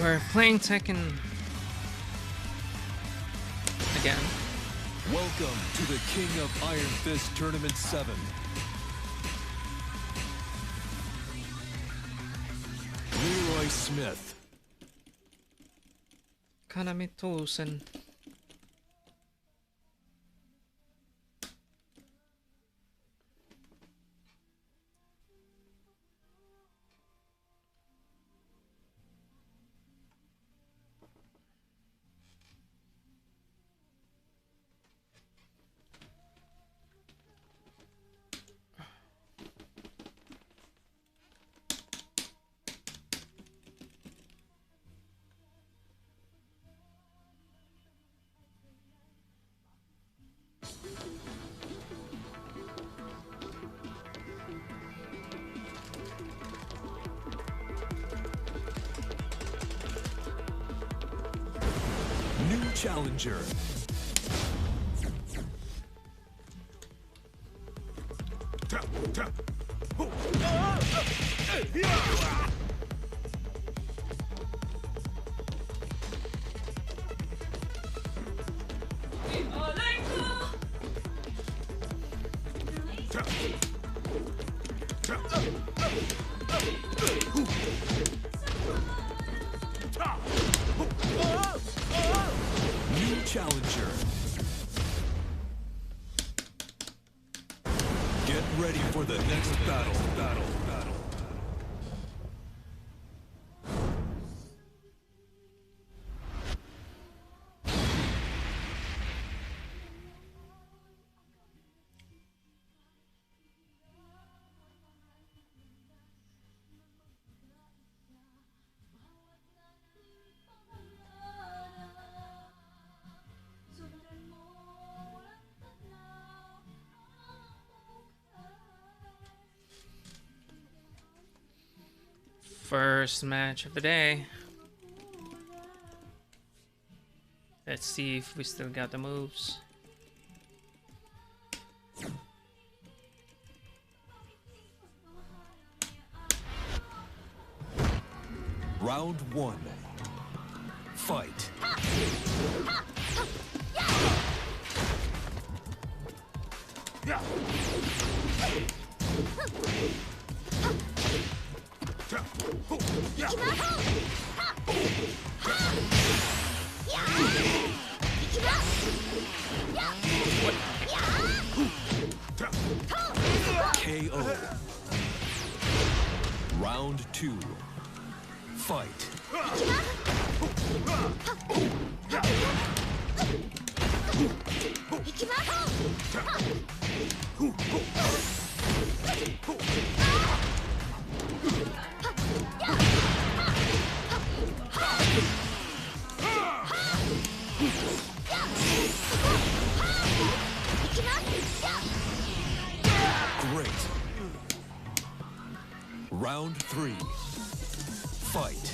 We're playing Tekken again. Welcome to the King of Iron Fist Tournament 7. Leroy Smith. Kanami Tosen. New challenger. New challenger. Get ready for the next battle. First match of the day. Let's see if we still got the moves. Round 1. Fight. KO. Round 2. Fight. Great. Round 3. Fight.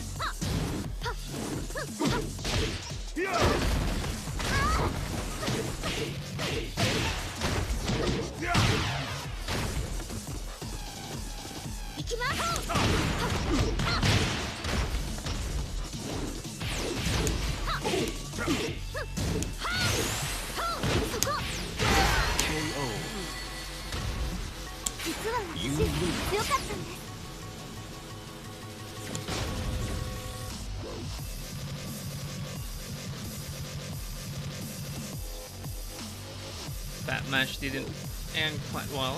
KO. You lose. That match didn't end quite well.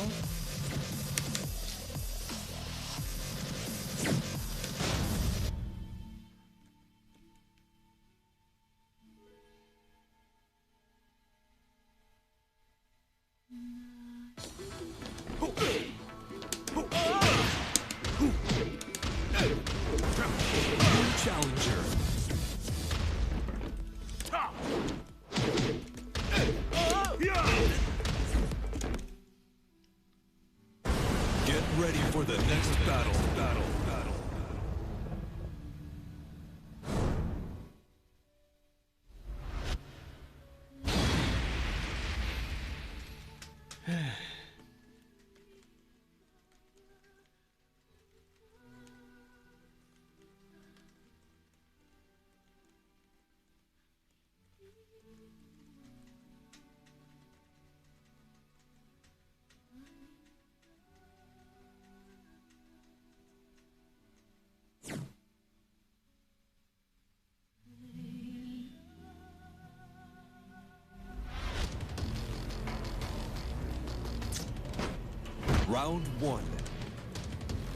Challenger. Round one.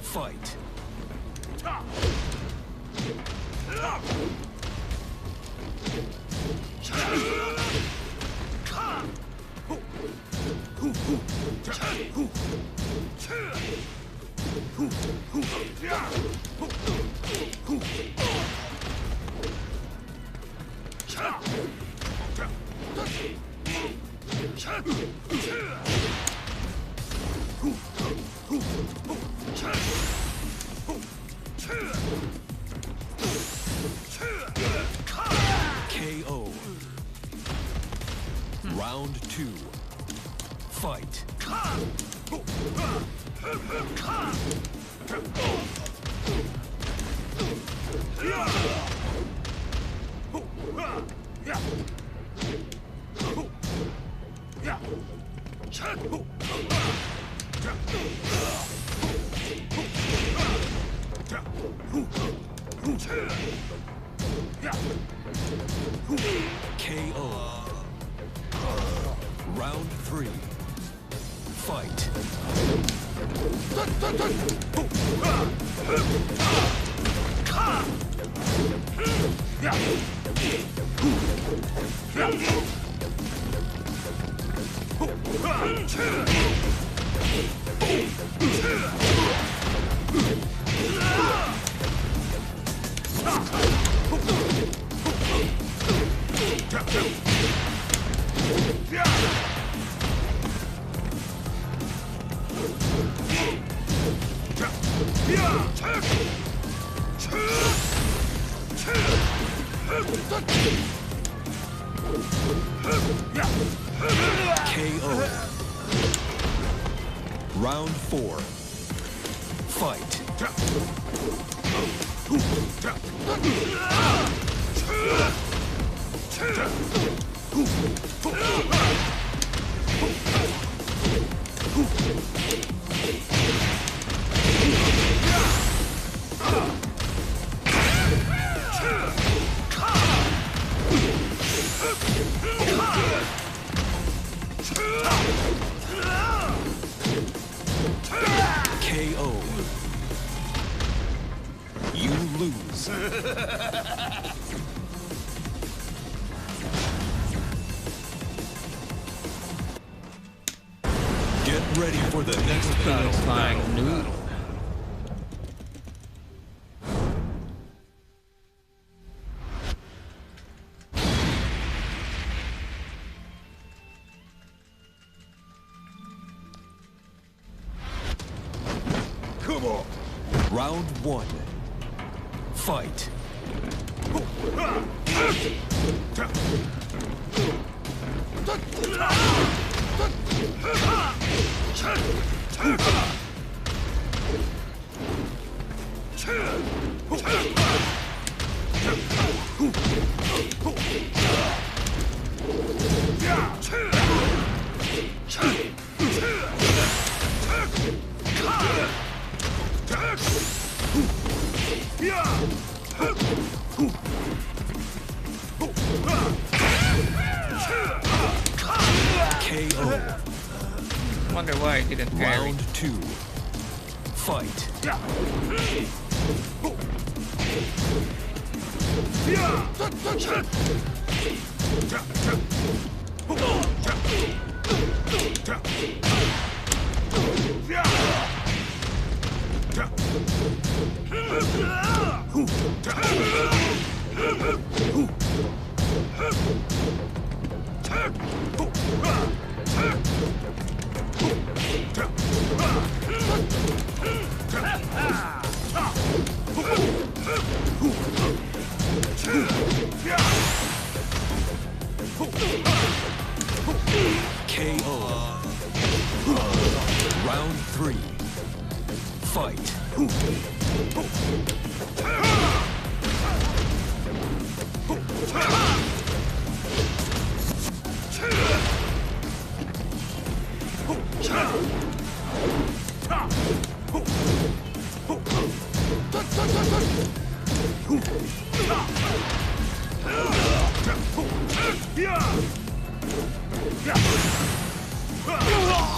Fight. KO. Round two. Fight. KO. Round three. Fight. KO. Round four. Fight. KO. You lose. Get ready for the next battle. Flying noodle. Come on. Round one. Fight. KO. Wonder why it didn't carry. Round two. Fight. KO. Round three. Fight.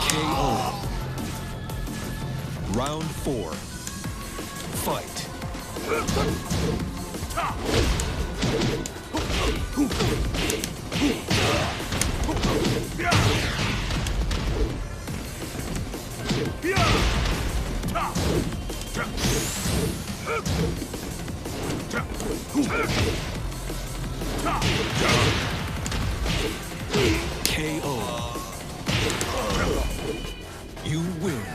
KO. Round 4. Fight. KO. You win.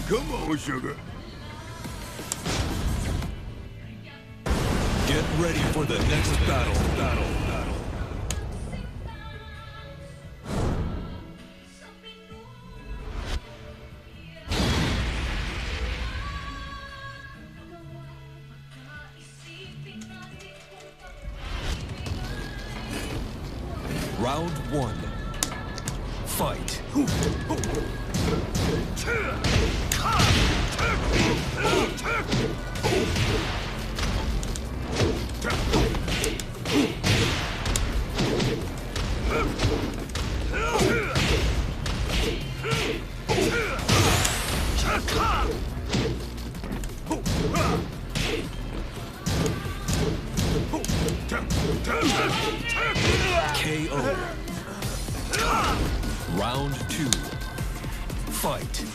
Come on, sugar. Get ready for the next battle. Round 1. Fight. KO. Round 2. Fight.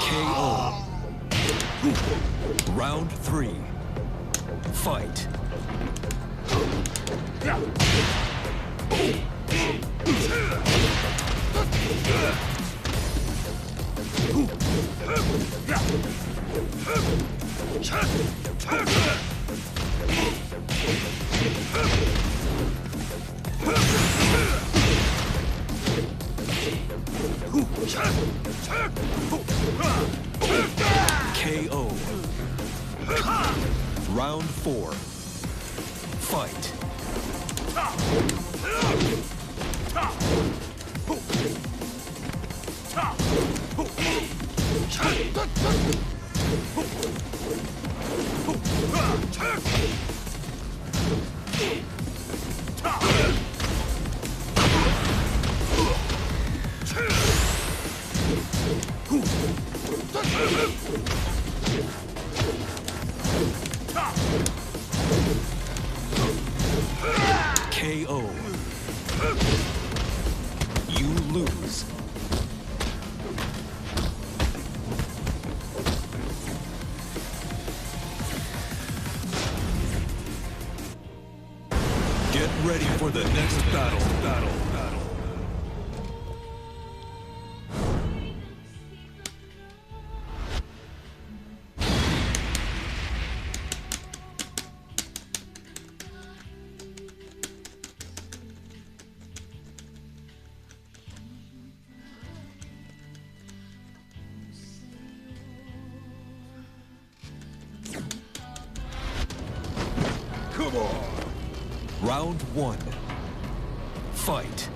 KO. Round 3. Fight. KO. Round 4. Fight. KO. You lose. Get ready for the next battle. Come on. Round 1. Fight.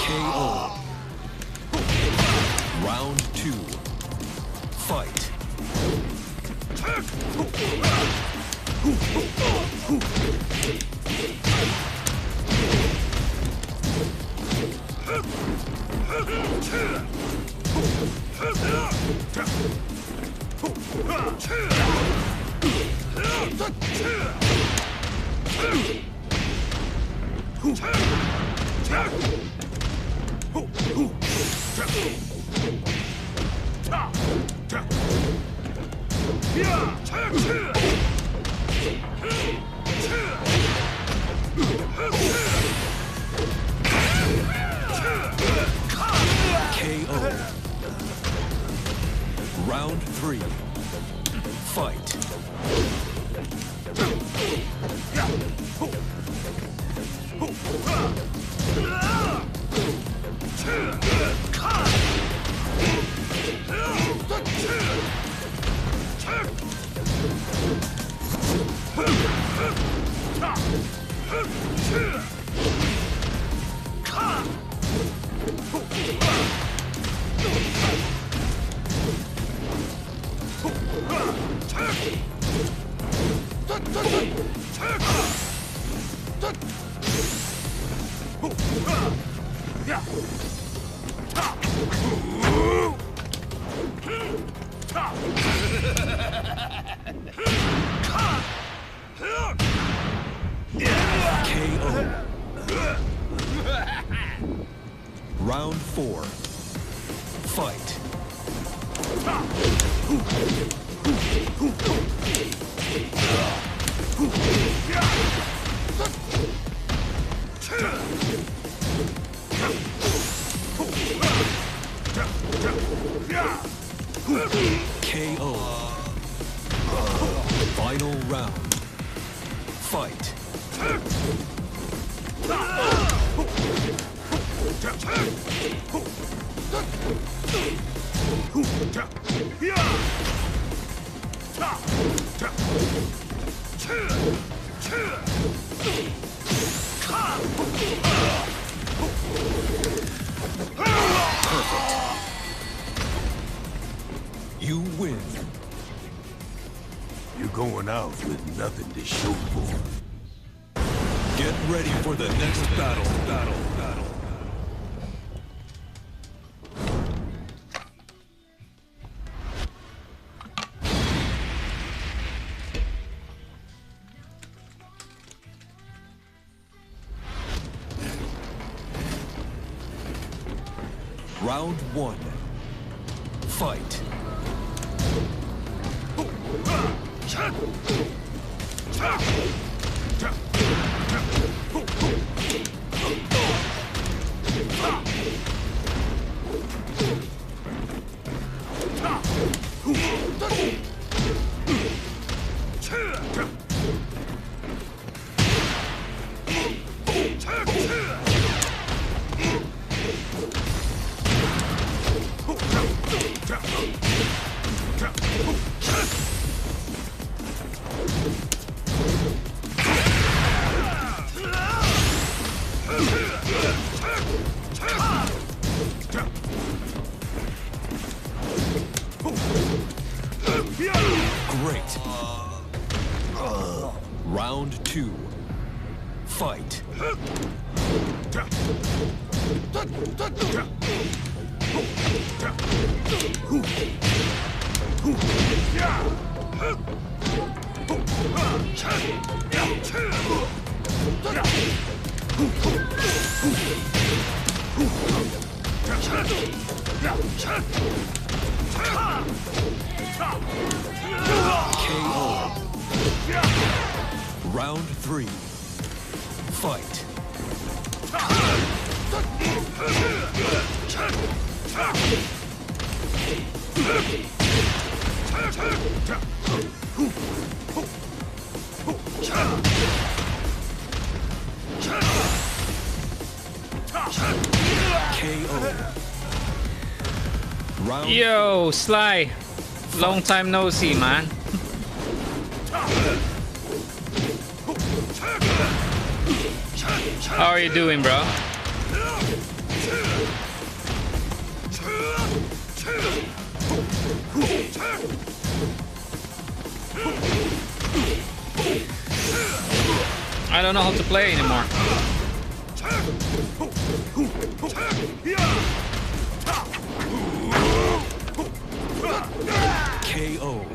KO. Round 2. Fight. KO. Round 3. Fight. KO. Round 4. Fight. KO. Final round. Fight. You win. You're going out with nothing to show for. Get ready for the next battle. Round 1. Fight. Great. Round 2. Fight. KO. Round 3. Fight. KO. Round Yo, Sly. Long time no see, man. How are you doing, bro? I don't know how to play anymore. KO.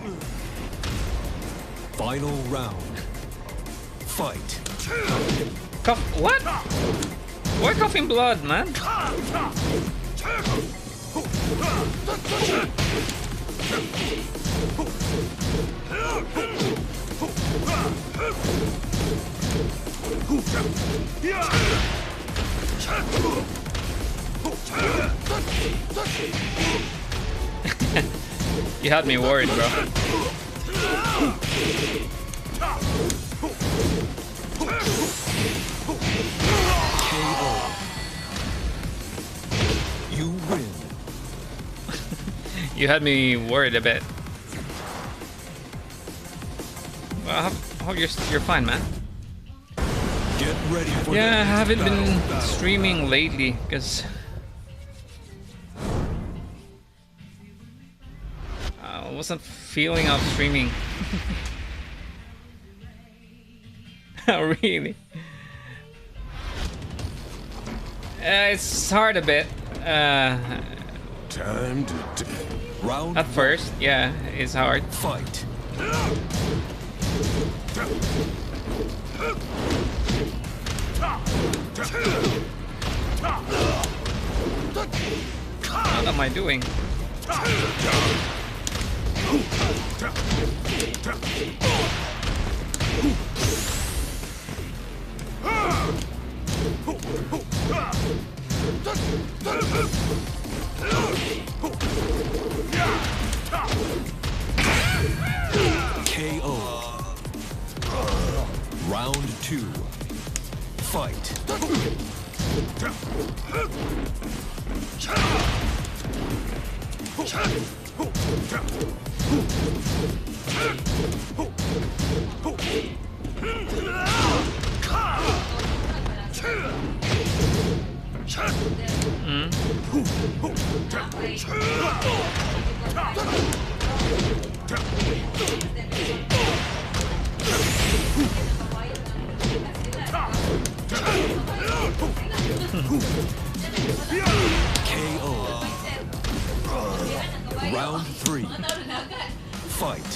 Final round. Fight. Cough. What? Why coughing blood, man? You had me worried, bro. KO. You win. You had me worried a bit. Well, I hope you're fine, man. Get ready for the Yeah, I next haven't been battle. streaming lately because I wasn't feeling up streaming. Really? It's hard a bit. Time to Round At first, yeah, it's hard. fight. What am I doing? KO. Round 2. Fight. KO. Round 3. Fight.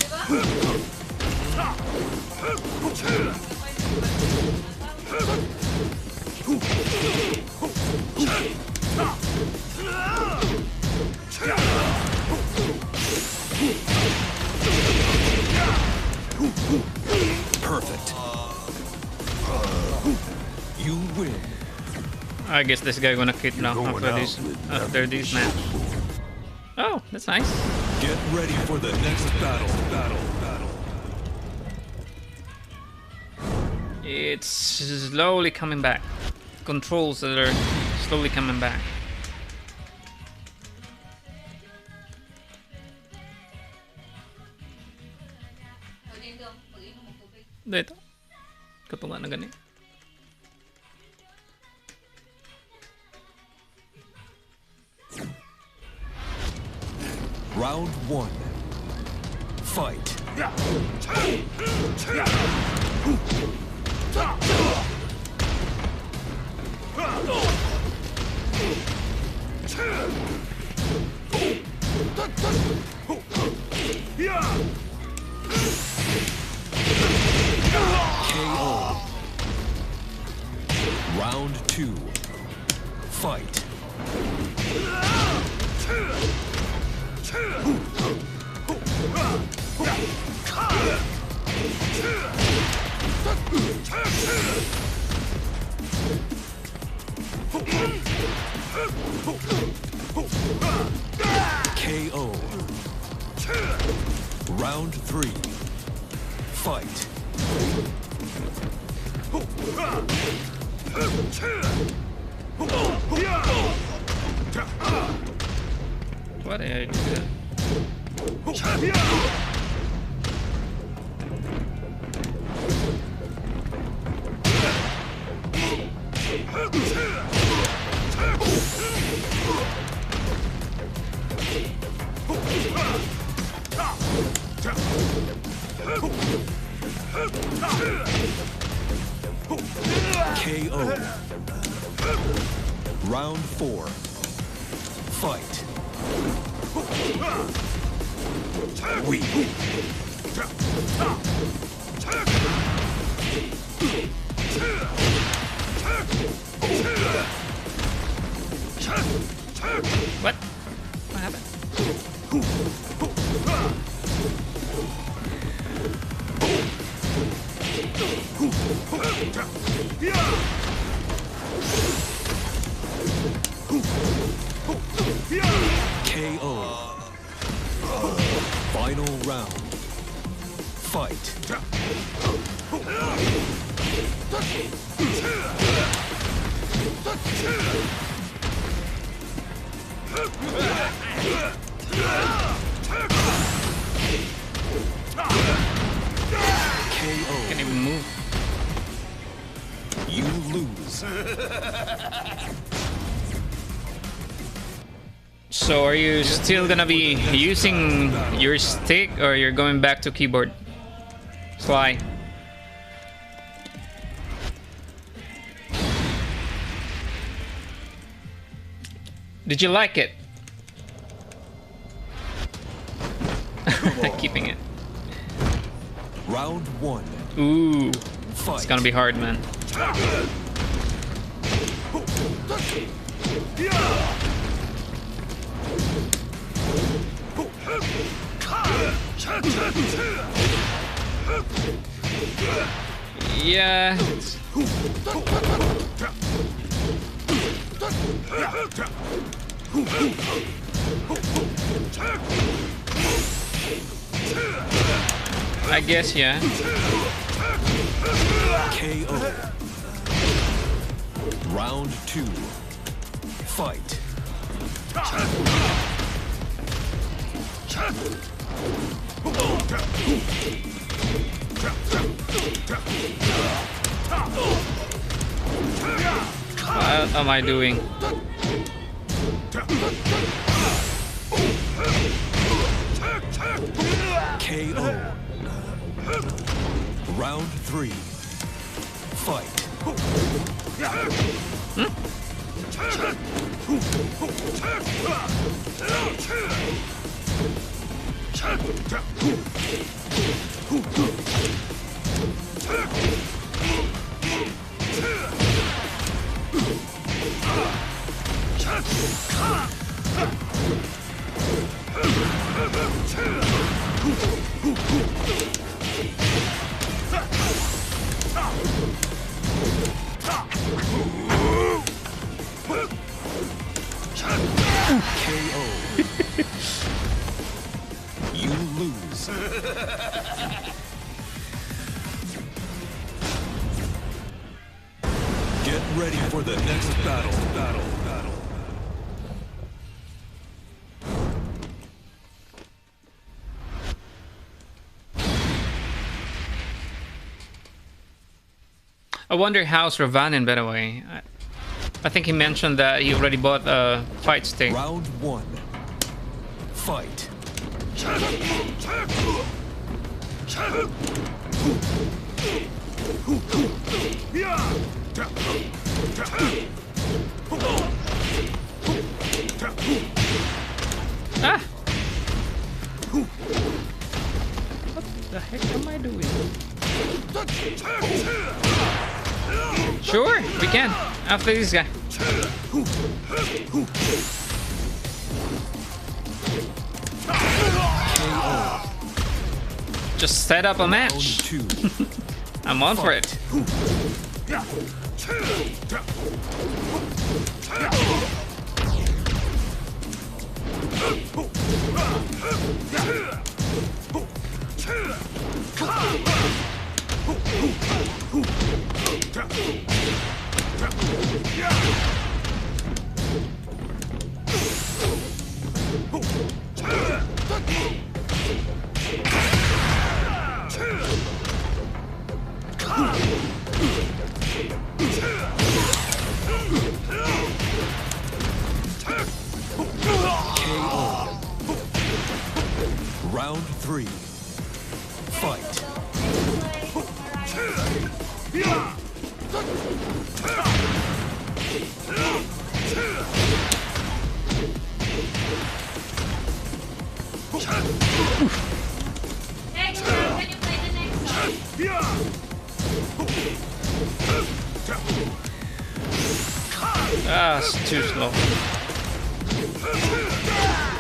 Perfect. You win. I guess this guy gonna quit now going after out this with after nothing this to match. show for it. Oh, that's nice. Get ready for the next battle. It's slowly coming back. Controls that are slowly coming back. Dito. Katunga na gani. Round 1. Fight. KO. Round 2. Fight. KO. Round 3. Fight. What did I do that? KO. Round 4. Fight. We What? What happened? KO. Final round. Fight. KO. Can't even move. You lose. So are you still gonna be using your stick, or you're going back to keyboard? Sly. Did you like it? Keeping it. Round one. Ooh, Fight. it's gonna be hard, man. Yeah. I guess, yeah. KO. Round two. Fight. What am I doing? KO. Round three. Fight. KO. You lose. Get ready for the next battle. I wonder how's Ravanin, by the way. I think he mentioned that he already bought a fight stick. Round one. Fight. Ah! What the heck am I doing? Sure, we can. After this guy. Just set up a match. Round two. I'm on for it. KO. Round three. Fight. Next round, can you play the next song? Ah, it's too slow.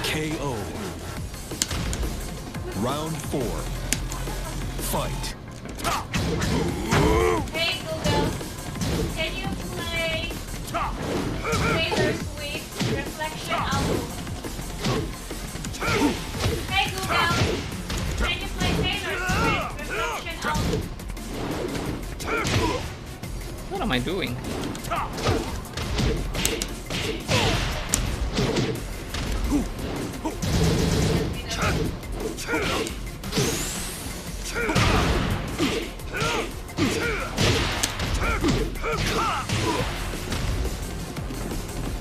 KO. Round four. Fight. Hey Google, can you play Taylor Swift Reflection album? Hey Google, am I doing?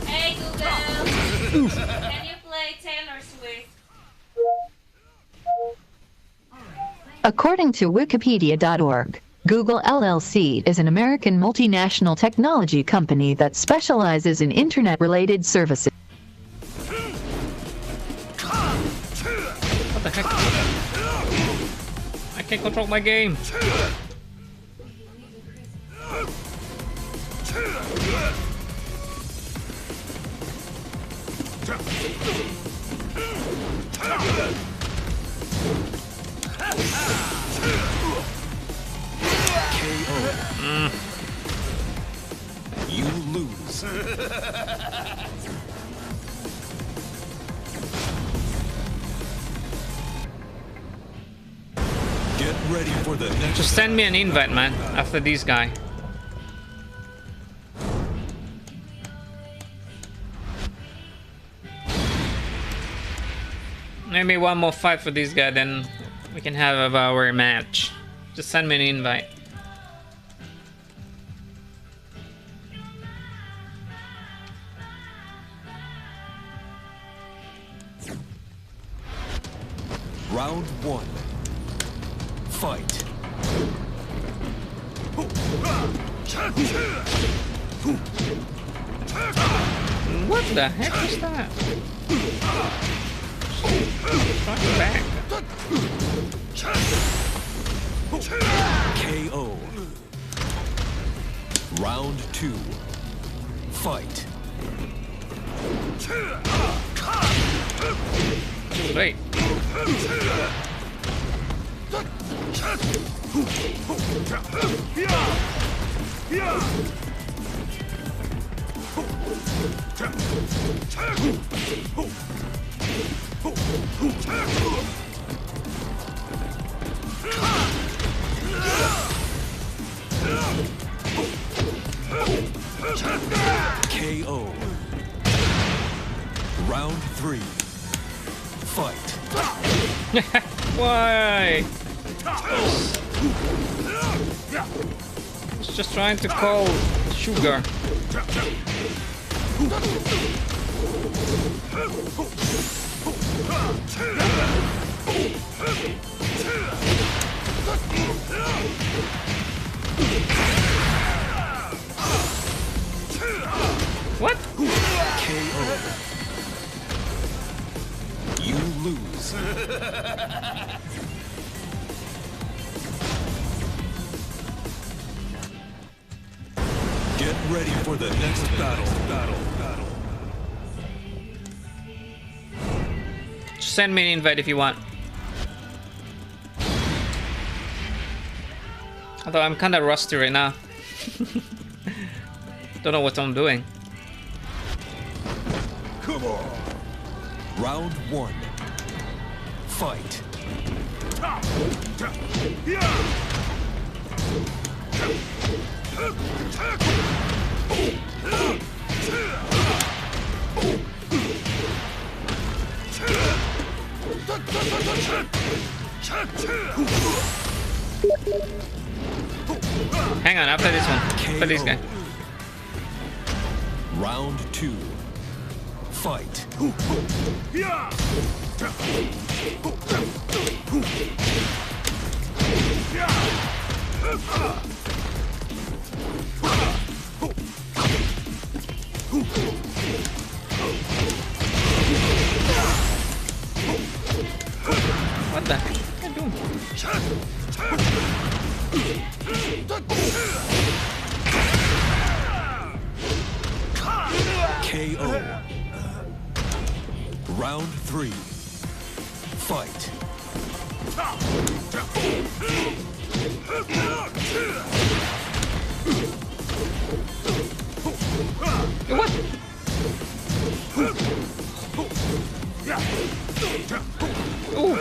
Hey Google, can you play Taylor Swift? According to Wikipedia.org, Google LLC is an American multinational technology company that specializes in internet-related services. What the heck? I can't control my game. You lose. Get ready for the next. Just send me an invite, man, after this guy. Maybe one more fight for this guy, then we can have our match. Just send me an invite. Round 1. Fight. What the heck is that? Fuck back. KO. Round 2. Fight. Too late. KO. Round 3. Fight. Why? It's just trying to call sugar. What? KO. You lose. Get ready for the next battle. Just send me an invite if you want. Although I'm kind of rusty right now. Don't know what I'm doing. Come on. Round 1. Fight. Hang on, after this one. After this guy. Round 2. Fight. What the heck are you doing? KO. Round 3. Fight. What? Ooh.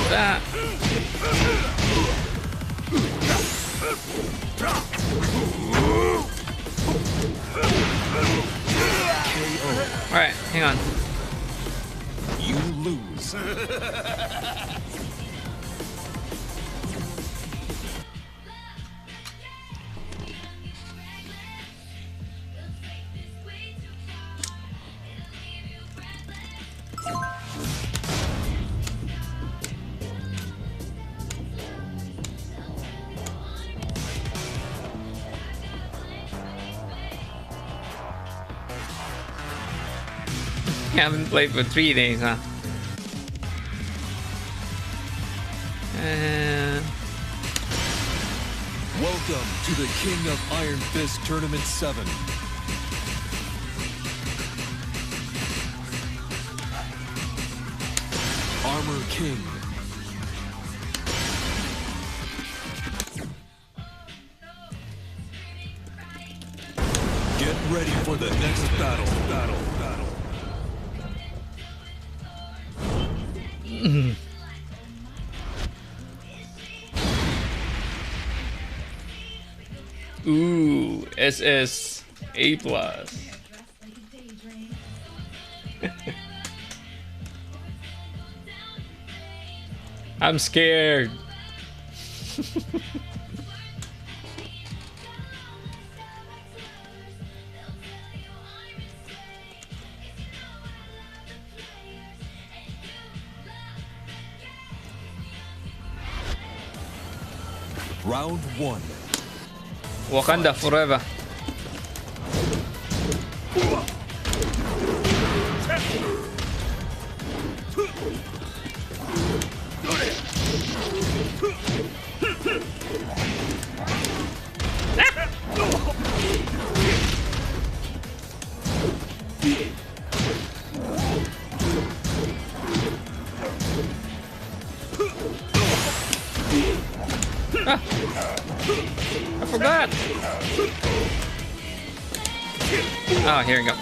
That. lose. Haven't played for 3 days, huh? Welcome to the King of Iron Fist Tournament 7. Armor King. Get ready for the next battle. Ooh, SS A+. I'm scared. Round 1. Wakanda forever. I forgot. Oh, here we go.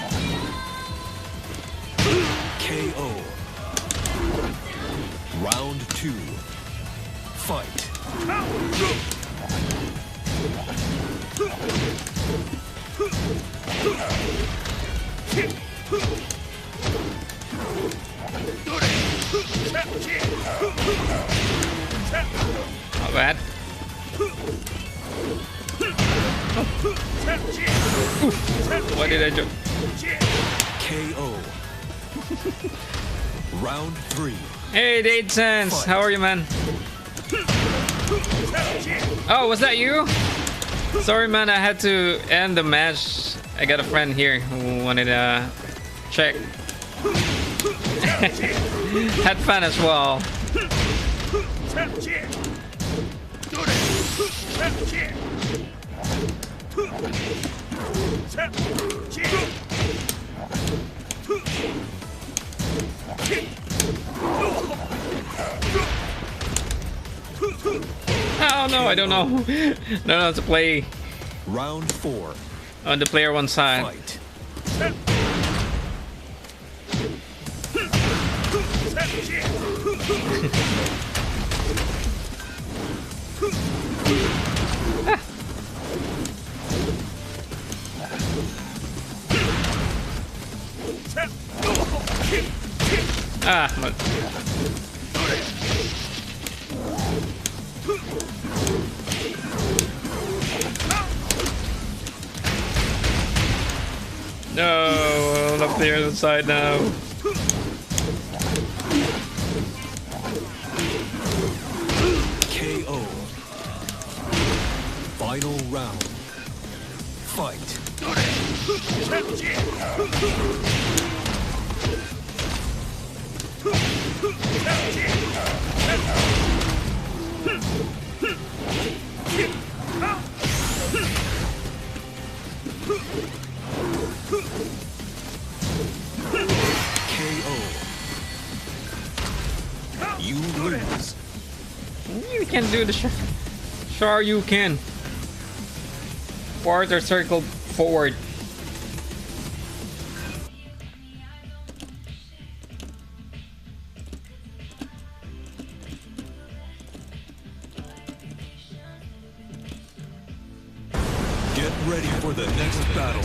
KO. Round 2. Fight. Not bad. What did I do? KO. Round 3. Hey, Dade Sense, how are you, man? Oh, was that you? Sorry, man, I had to end the match. I got a friend here who wanted to check. Had fun as well. Oh no, I don't know. Don't know how to play Round 4. on the player one side. Fight. Ah, but no, up the other side now. KO. Final round. Fight. KO. You lose. You can do the sure you can. Quarter circle forward. Get ready for the next battle.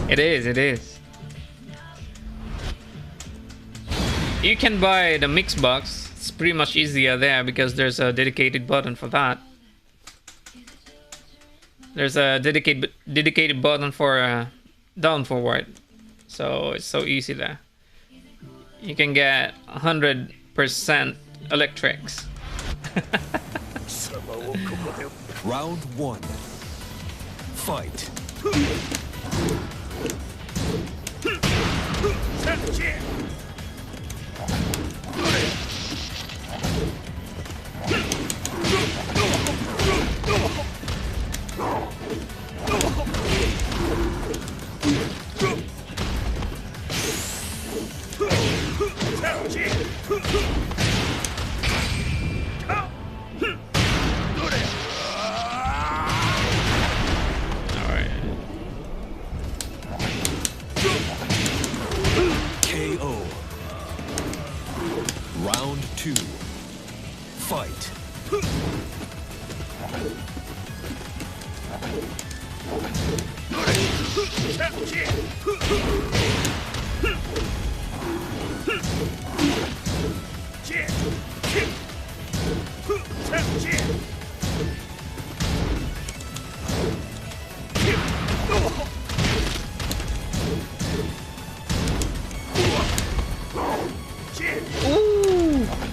It is. You can buy the mix box. It's pretty much easier there because there's a dedicated button for that. There's a dedicated button for down forward, so it's so easy there. You can get 100% electrics. Round 1. Fight. KO. Round 2. Fight.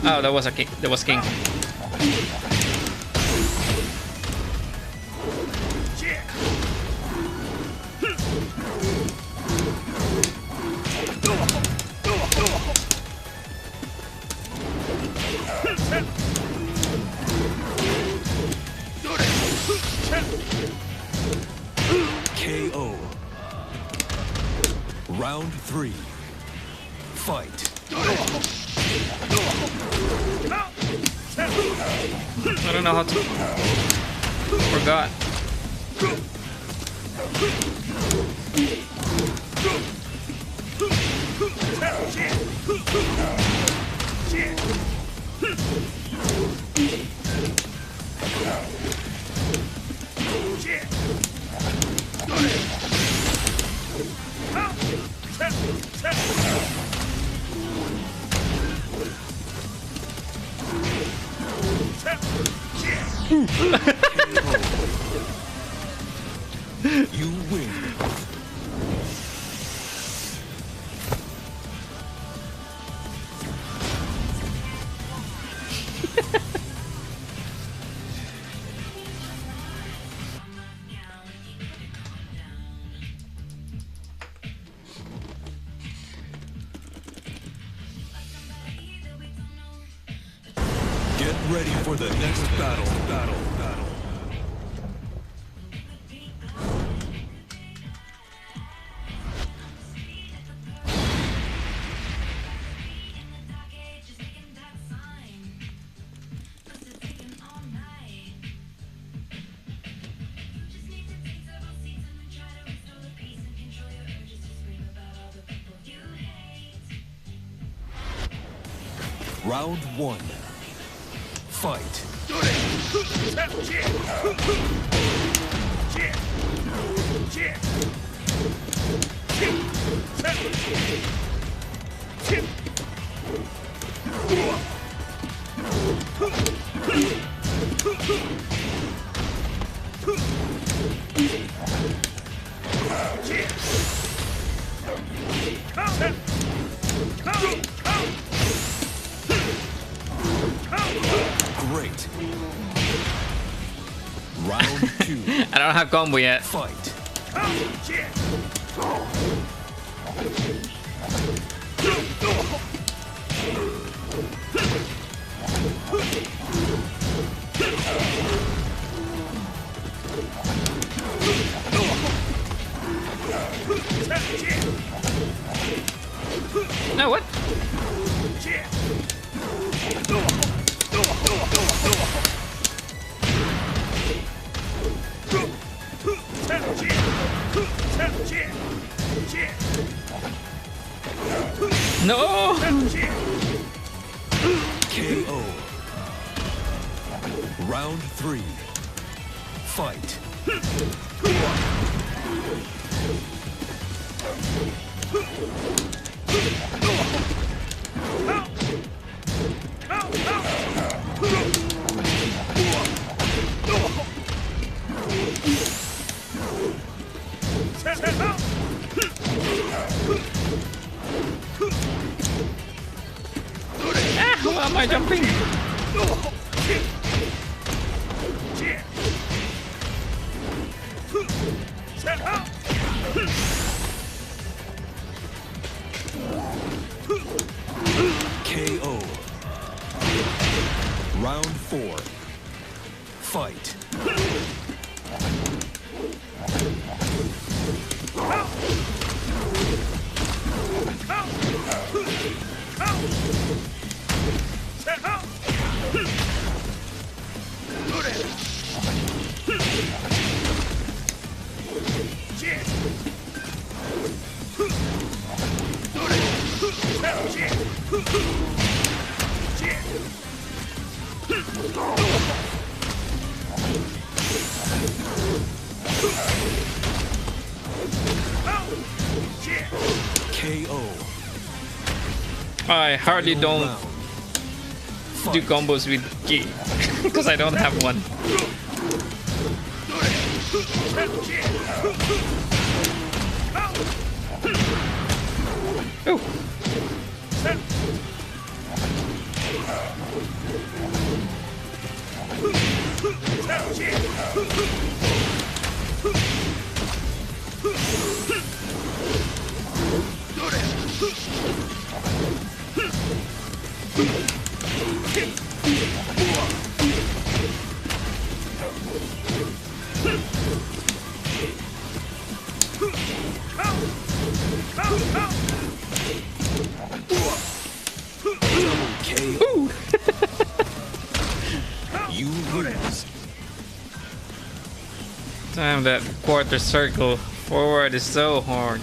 Oh, that was a king. That was king. KO. Round 3. Fight. I don't know how to. Forgot. You win. Get ready for the next battle. Round 1. Fight. Great. Round 2. I don't have combo yet. Fight. No, what? No! KO. Round 3. Fight. Why am I jumping? KO. Round 4. Fight. KO. I hardly don't Round. do combos with Ki because I don't have one. Oh. KO. You lose. Damn, that quarter circle forward is so hard.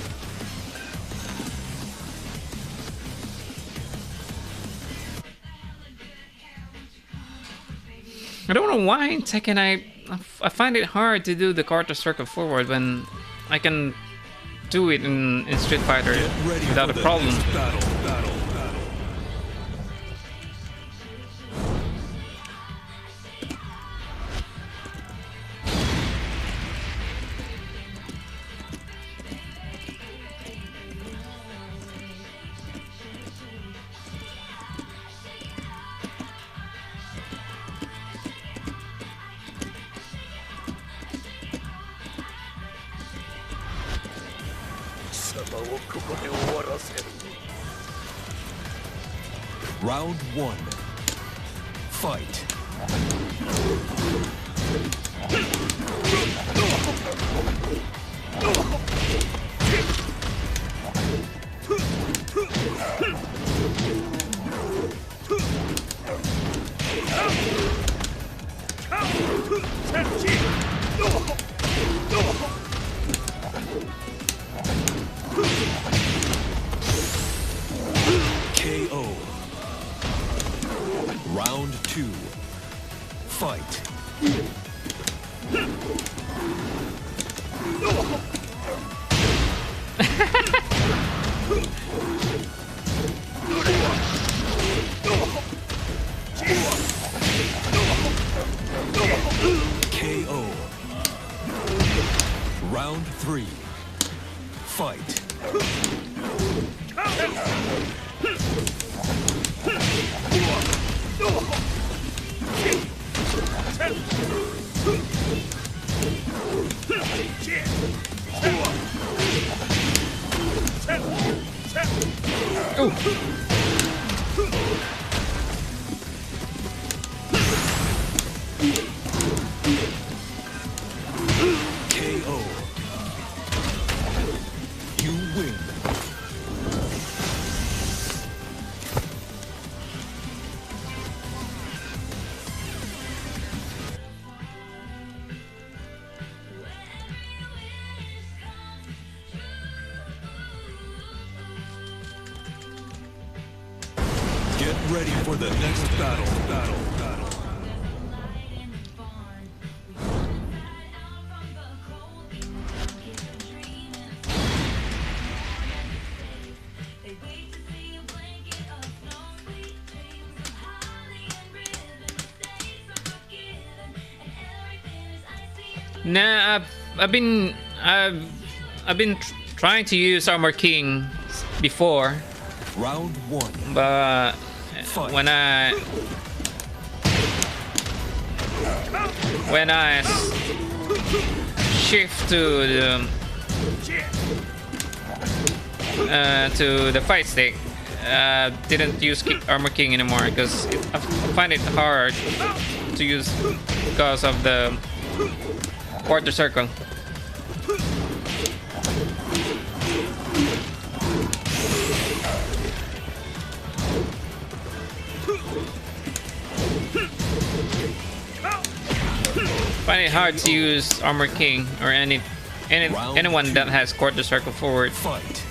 I don't know why in Tekken I find it hard to do the quarter circle forward when I can do it in Street Fighter Get ready without for a the problem. next battle. Round 1. Fight. KO. Round 2. Fight. KO. Round 3. Fight. KO. You win. Get ready for the next battle. Nah, I've been trying to use Armor King before, Round 1. but when I shift to the fight stick, didn't use Armor King anymore because I find it hard to use because of the quarter circle. Find it hard to use Armor King or anyone that has quarter circle forward. Fight.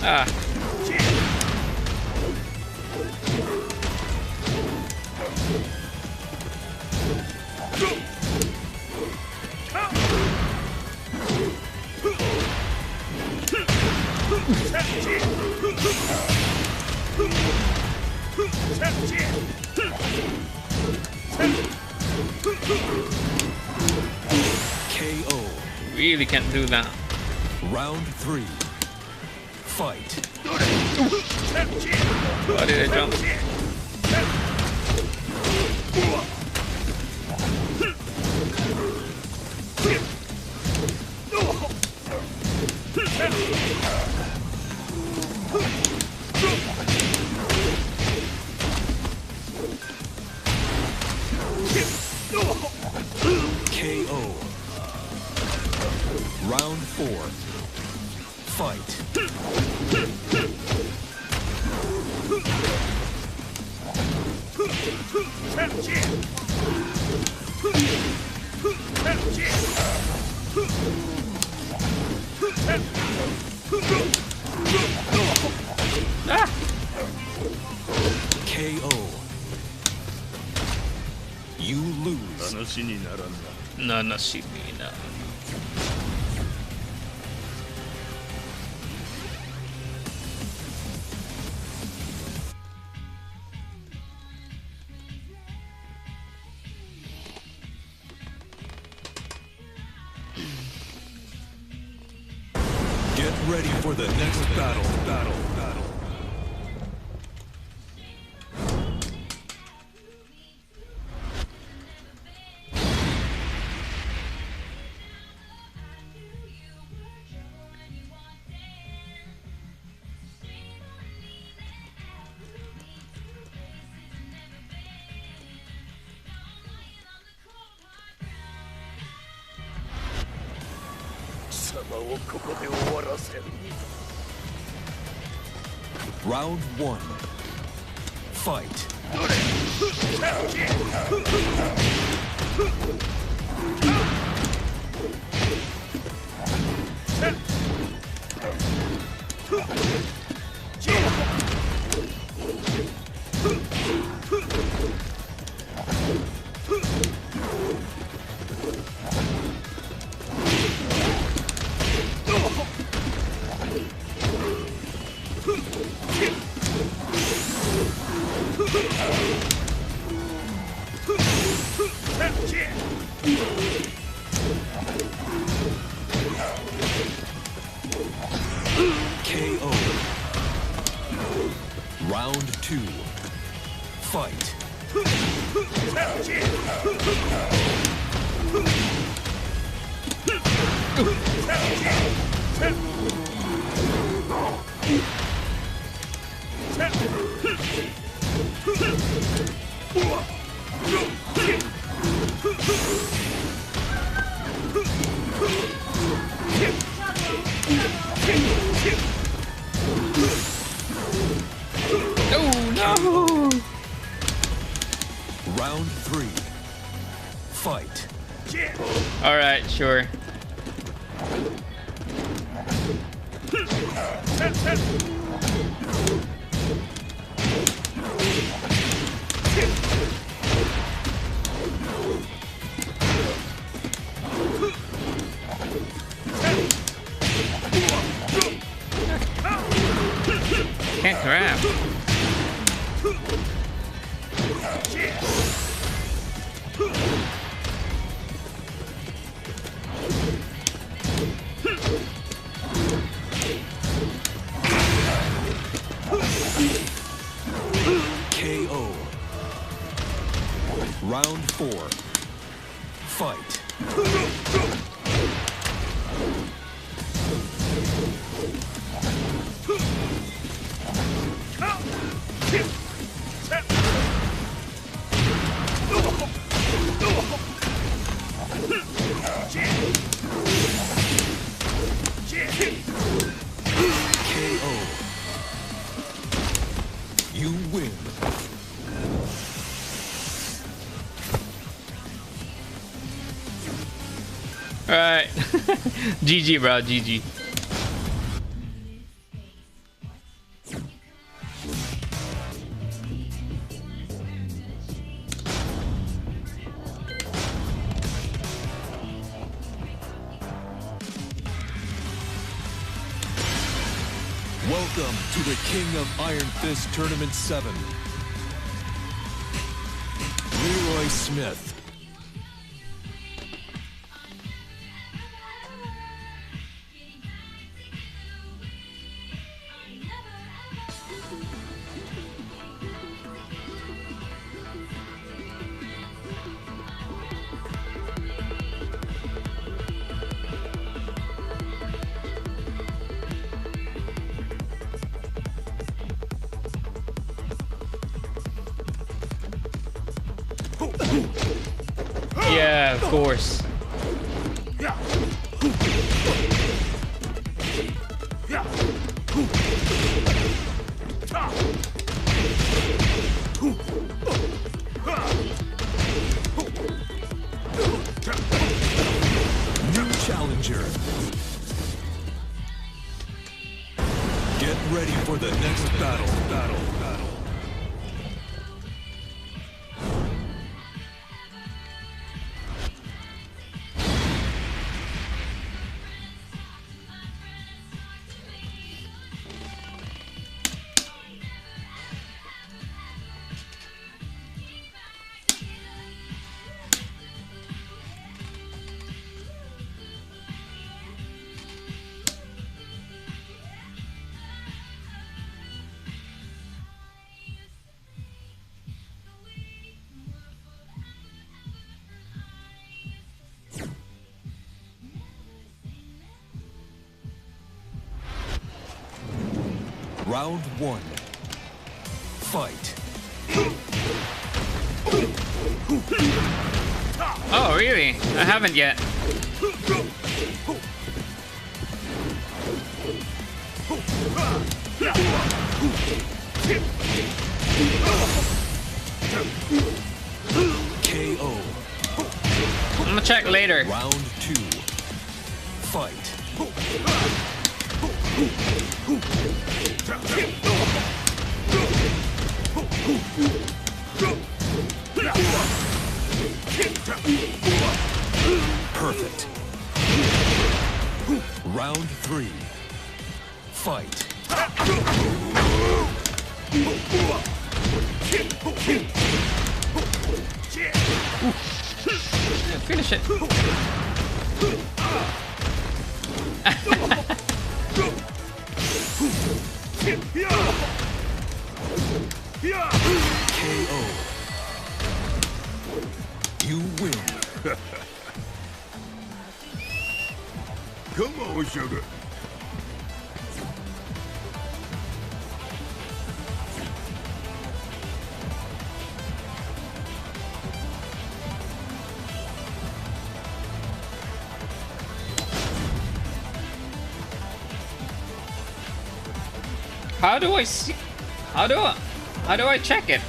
Ah. KO. Really can't do that. Round 3. Fight. Why did I jump? KO. Round 4. Fight. KO. You lose. 話にならんな。ななしみな。Get ready for the next battle. Battle. Round 1. Fight. KO. Round 2. Fight. Oh no! Round 3. Fight. All right, sure. Can't grab. 4. Fight. KO. You win. All right. GG, bro. GG. Welcome to the King of Iron Fist Tournament 7. Leroy Smith. Yeah, of course. New challenger. Get ready for the next battle. Round 1. Fight. Oh, really? I haven't yet. KO. I'm gonna check later. Round 2. Fight. Perfect. Round 3. Fight. Finish it. KO. You win. Come on, sugar. How do I see? How do I check it?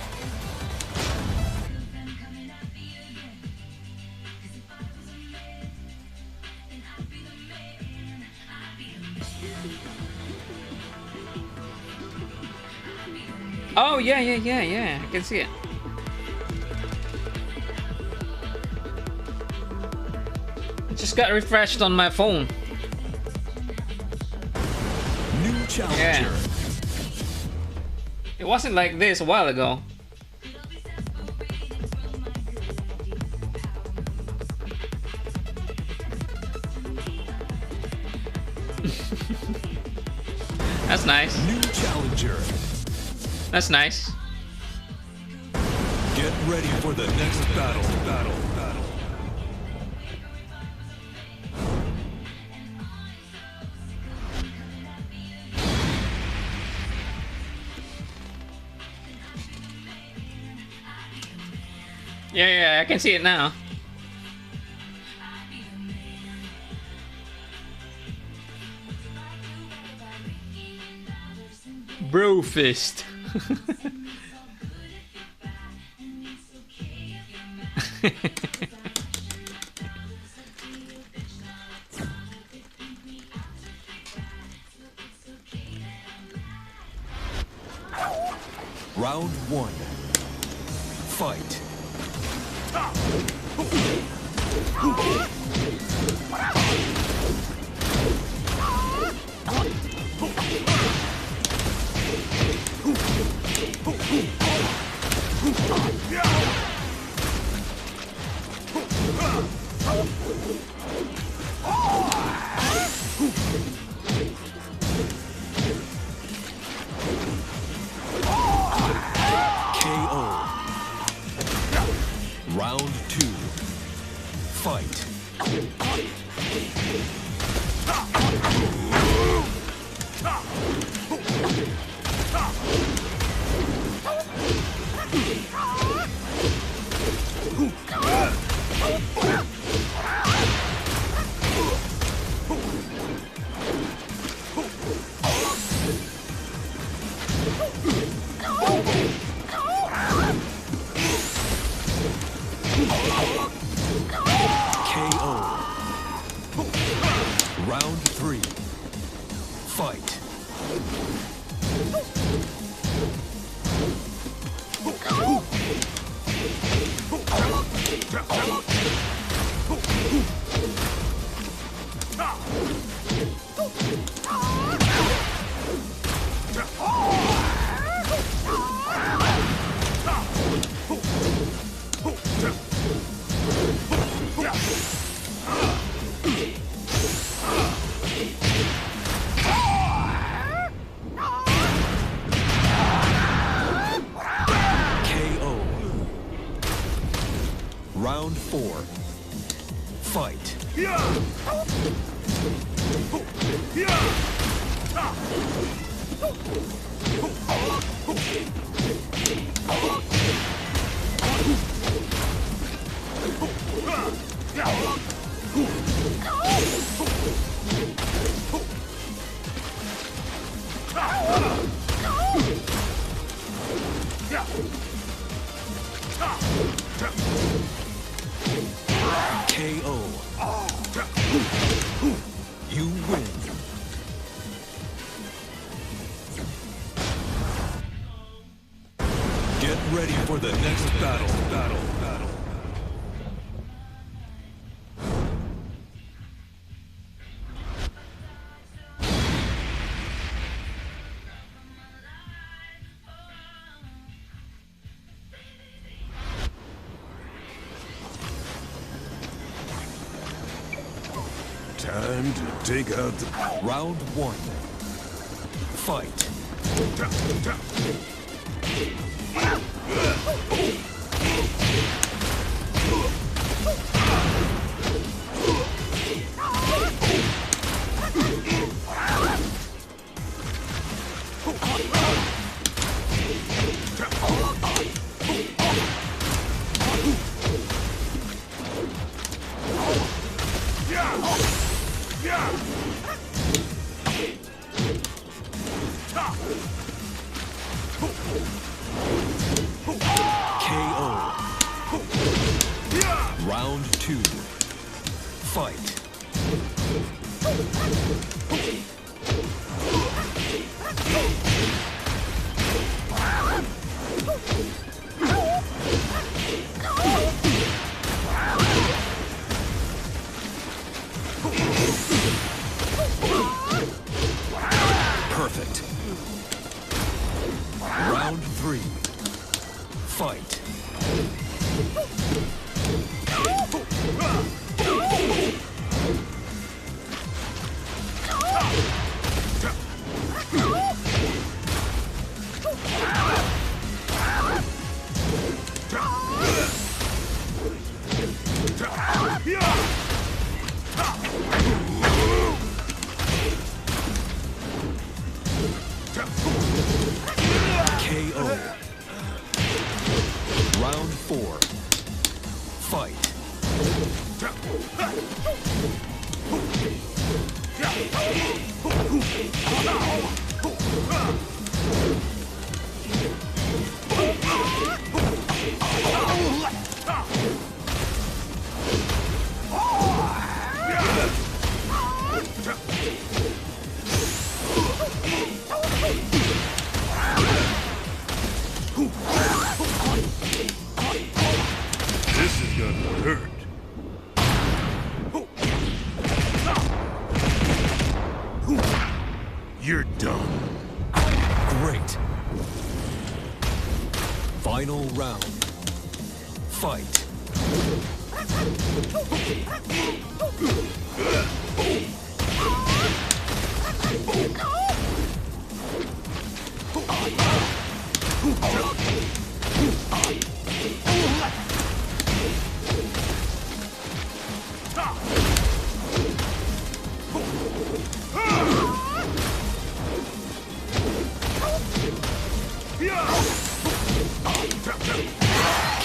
Oh, yeah. I can see it. It just got refreshed on my phone. New challenger. Yeah. It wasn't like this a while ago. That's nice. New challenger. That's nice. Get Get ready for the next battle. Yeah, I can see it now. Bro fist. Round 1. Fight. KO. Round 2. Fight. KO. Round 3. Fight. KO. Round 4. Fight. KO. You win. Get ready for the next battle. Time to take out the... Round 1. Fight. KO. Round 2. Fight. Perfect. Round 3. Fight. KO. Round 4. Fight. This is gonna hurt. You're done. Great. Final round. Fight.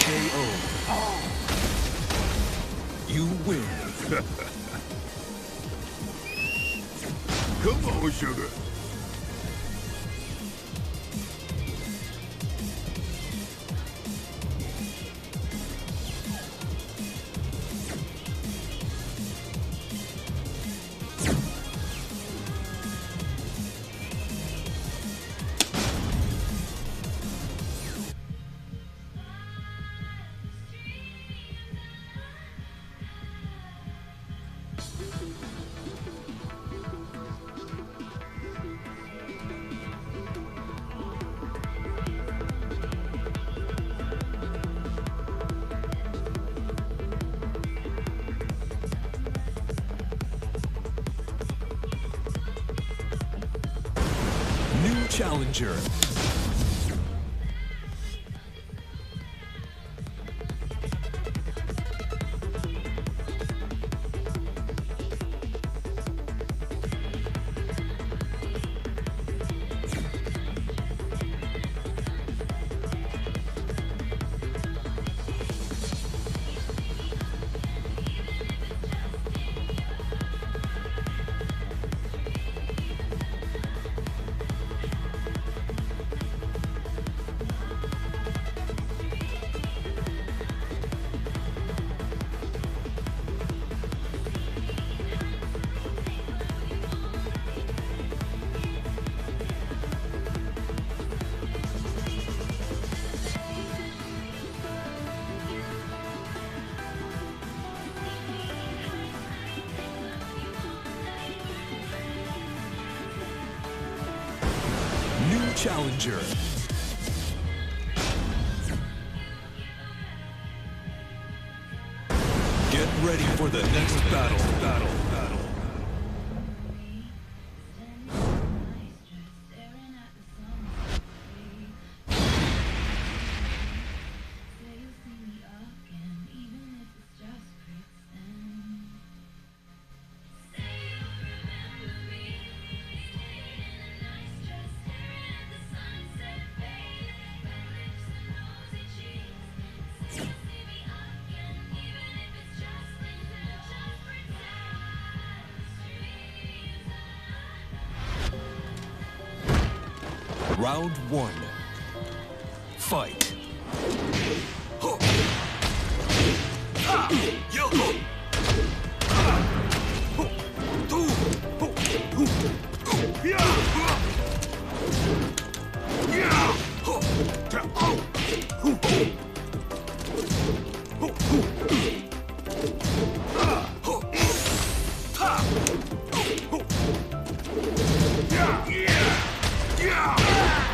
KO. You win. Come on, sugar. New challenger. New challenger. Get ready for the next battle. Round 1. Fight.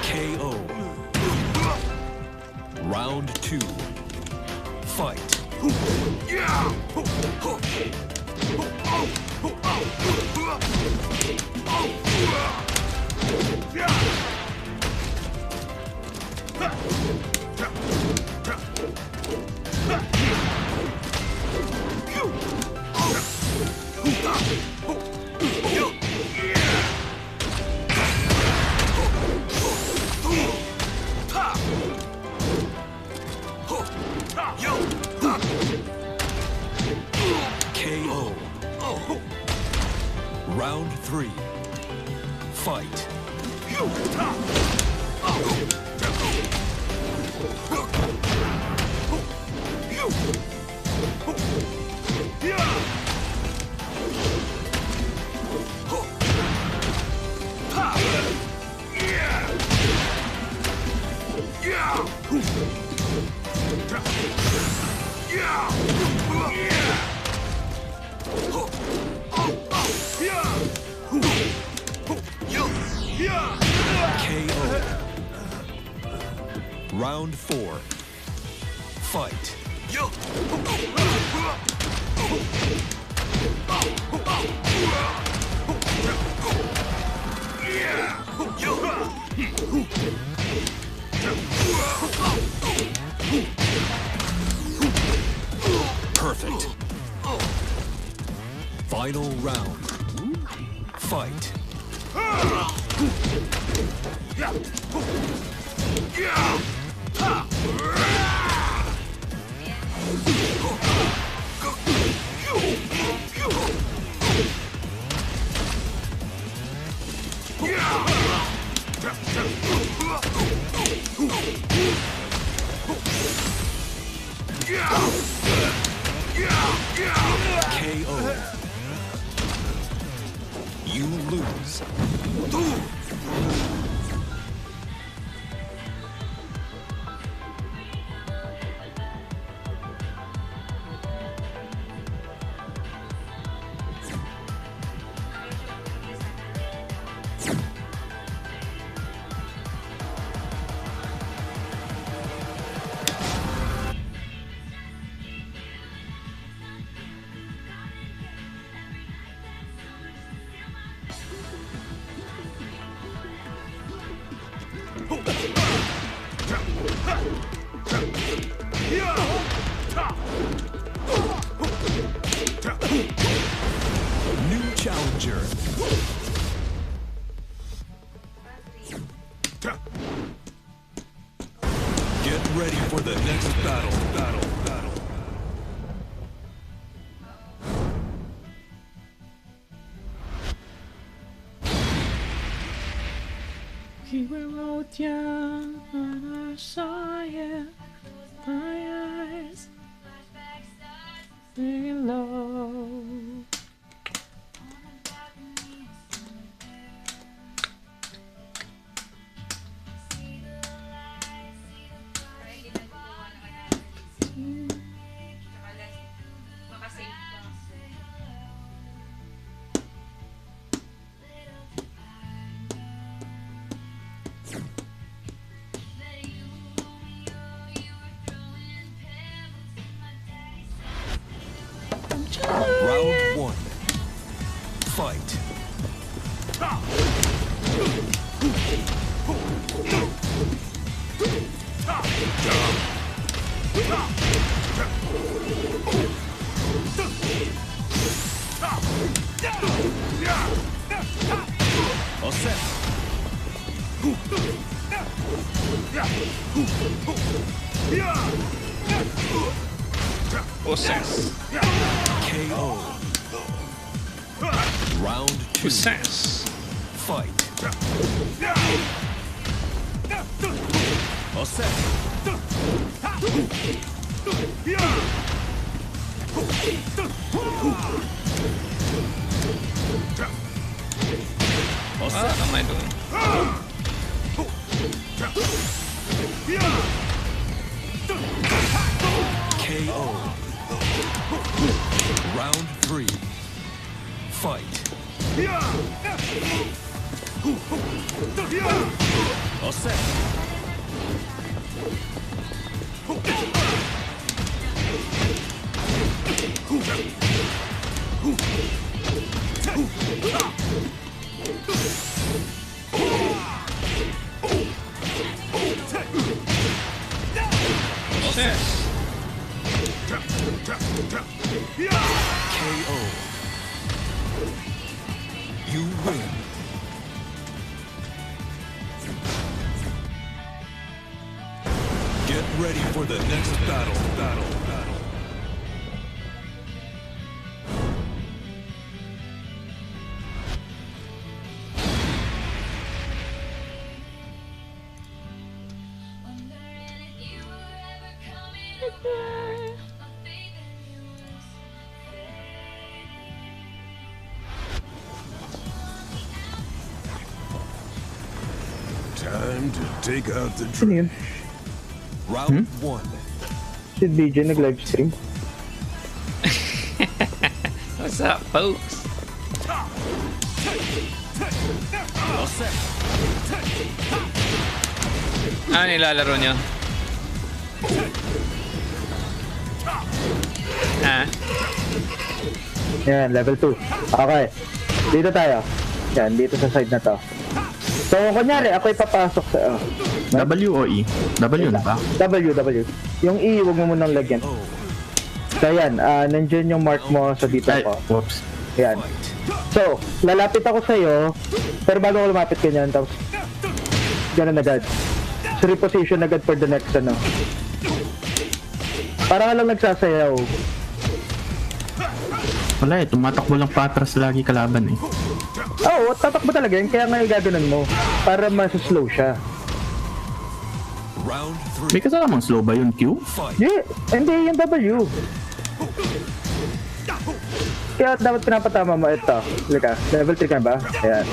KO. Round 2. Fight. KO. Round 3. Fight. KO. Round 4. Fight. Perfect. Final round. Fight. KO. You lose. New challenger. Get ready for the next battle. He wrote down when I saw you, my eyes singing low. Round 1. Fight. All set. Possess. KO. Round 2. Possess. Fight. All set. All What set. am I doing? KO. Round 3. Fight. All set. Possess. KO. You win. Get ready for the next battle. Time to take out the Sino yun? Round 1. Si DJ nag-livestream. What's up, folks? Ano nilalaro nyo? Ah, Yan, level 2. Okay. Dito tayo. Yan, dito sa side na to. So, kunyari, ako ipapasok sa... W o E? W na ba? W. Yung E, huwag mo munang lagyan. So, yan. Nandiyan yung mark mo sa dito Ay, ko. whoops. Yan. So, lalapit ako sa'yo. Pero bago ako lumapit ganyan, tapos... Ganun agad. So, reposition agad for the next, ano. Para ka lang nagsasayaw. Wala eh, tumatakbo lang patras lagi kalaban eh. Oo, tatakbo talaga yun. Kaya nga gaganon mo. Para mas-slow siya. Round May 3. kasamang slow ba yun, Q? Fight. Yeah, hindi yung W. Kaya dapat pinapatama mo ito. Lika, level 3 ka ba? Ayan.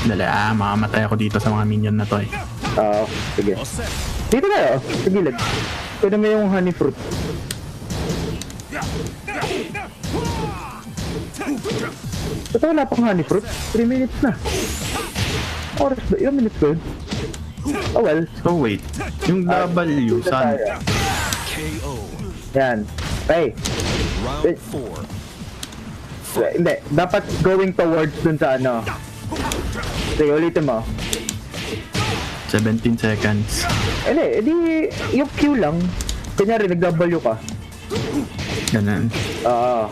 Dali, makamatay ako dito sa mga minion na to eh. Oo, sige. Dito tayo, sa gilid. Pwede mo yung honey fruit. Ito wala pang honey fruit. 3 minutes na. Oras ba? Ilang minutes ba yun? Oh well. So wait, yung W, Dito saan? tayo. KO. Yan. Hey, Round 4. hindi. Dapat going towards dun sa ano. Sige, ulitin mo. 17 seconds. Edi yung Q lang. Kunyari, nag-W ka. Ganun. Oo.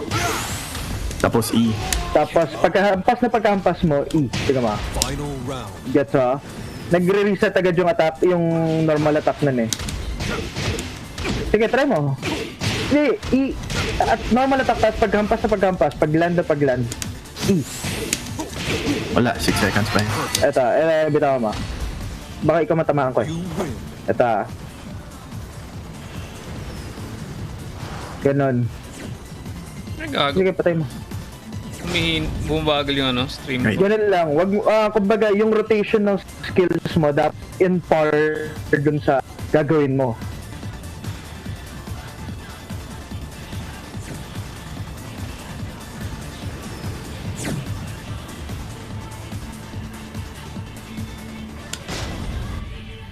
Tapos E. Tapos, pagkahampas mo, E. Tingnan mo. Final round. Gets mo? Nagre-reset agad yung attack, yung normal attack nun eh. Sige, try mo. Hindi, E. At normal attack, tapos paghampas, pag-land. E. Wala, 6 seconds pa yun. Eto, bitaw mo. Baka ikaw matamaan ko eh. You win. Eto. Ganon. nagago. Sige, patay mo. Bumabagal yung ano, stream Right. ko. Ganun lang. Wag mo, kumbaga, yung rotation ng skills mo dapat in par dun sa gagawin mo.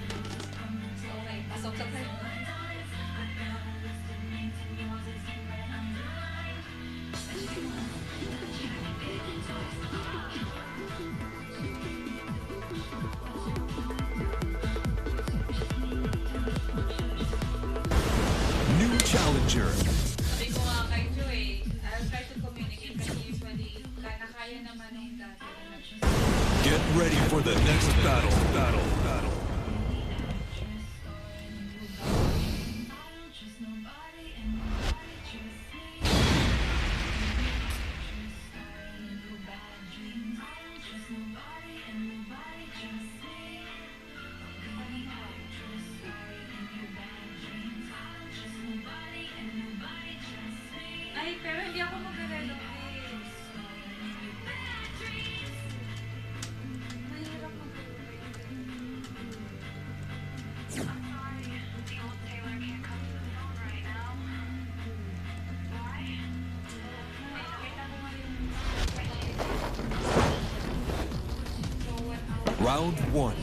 Okay, pasok sa tayo. New challenger. Sabi ko nga kay Joy, I'll try to communicate kasi usually kaya naman yung dati. Get ready for the next battle. Ay, pero hindi ako magre-relocate. Mahirap mag-relocate. Round 1.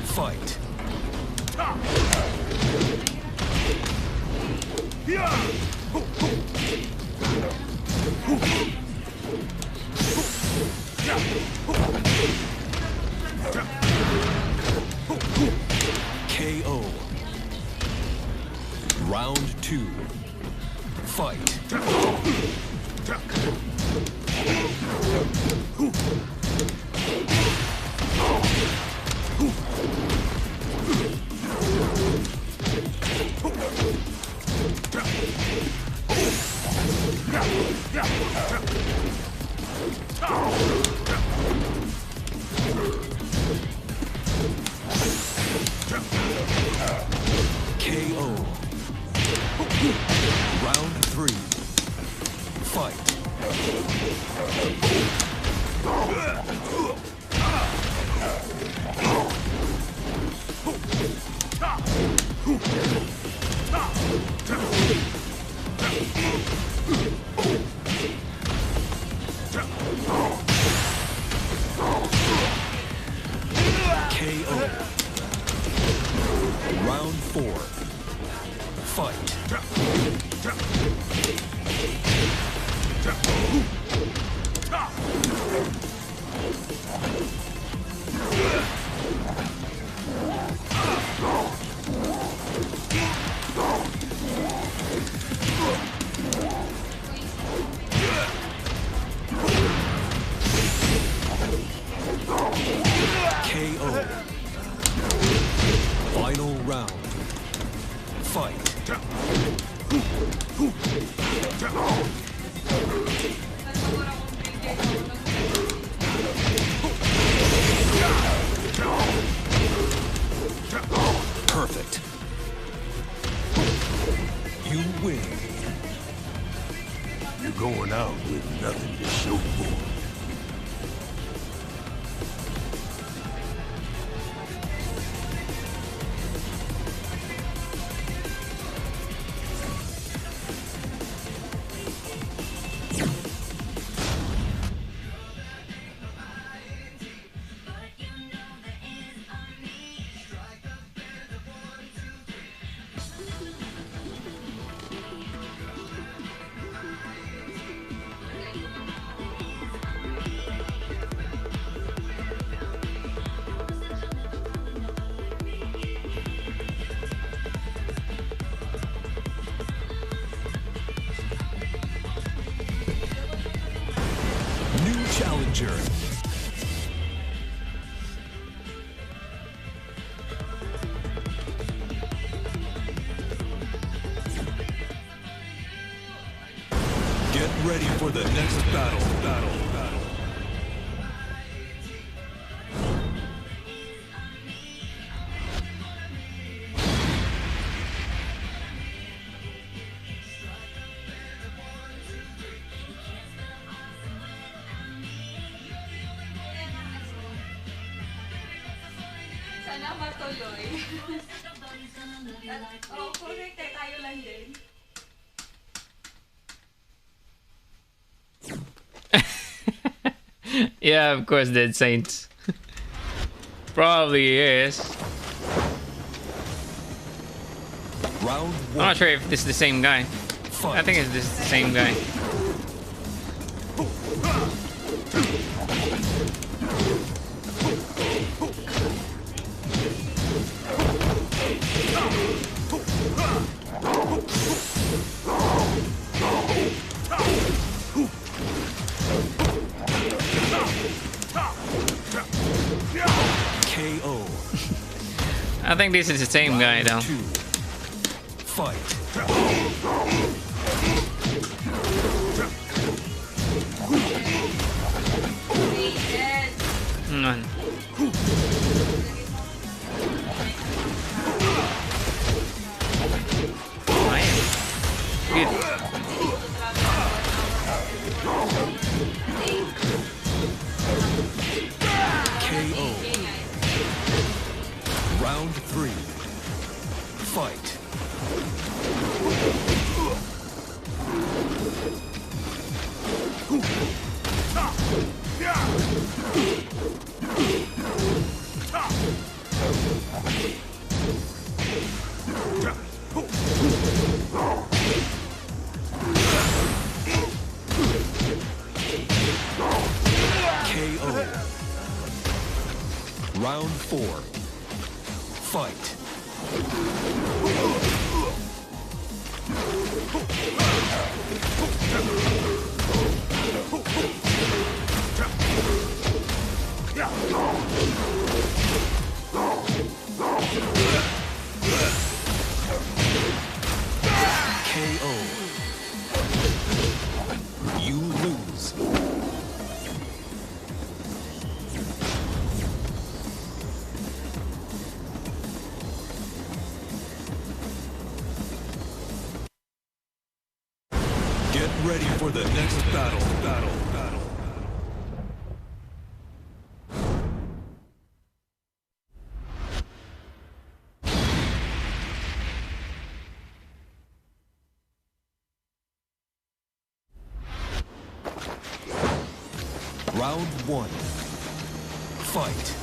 Fight. KO. Round 2. Fight. KO. Round 3. Fight. KO. Round 4. Fight. KO. Final round. Fight. Perfect. You win. You're going out with nothing to show for it. New challenger. Get ready for the next battle. Sana matuloy. Oh, correct. Tayo lang din. Yeah, of course, Dead Saints. Probably is. Round I'm 1. not sure if this is the same guy. Fight. I think it's this the same guy. KO. I think this is the same guy though. 2. Fight. None. Good. KO. Round 3. Fight. KO. Round 4. Fight. KO. You lose. Get ready for the next battle. Round one. Fight.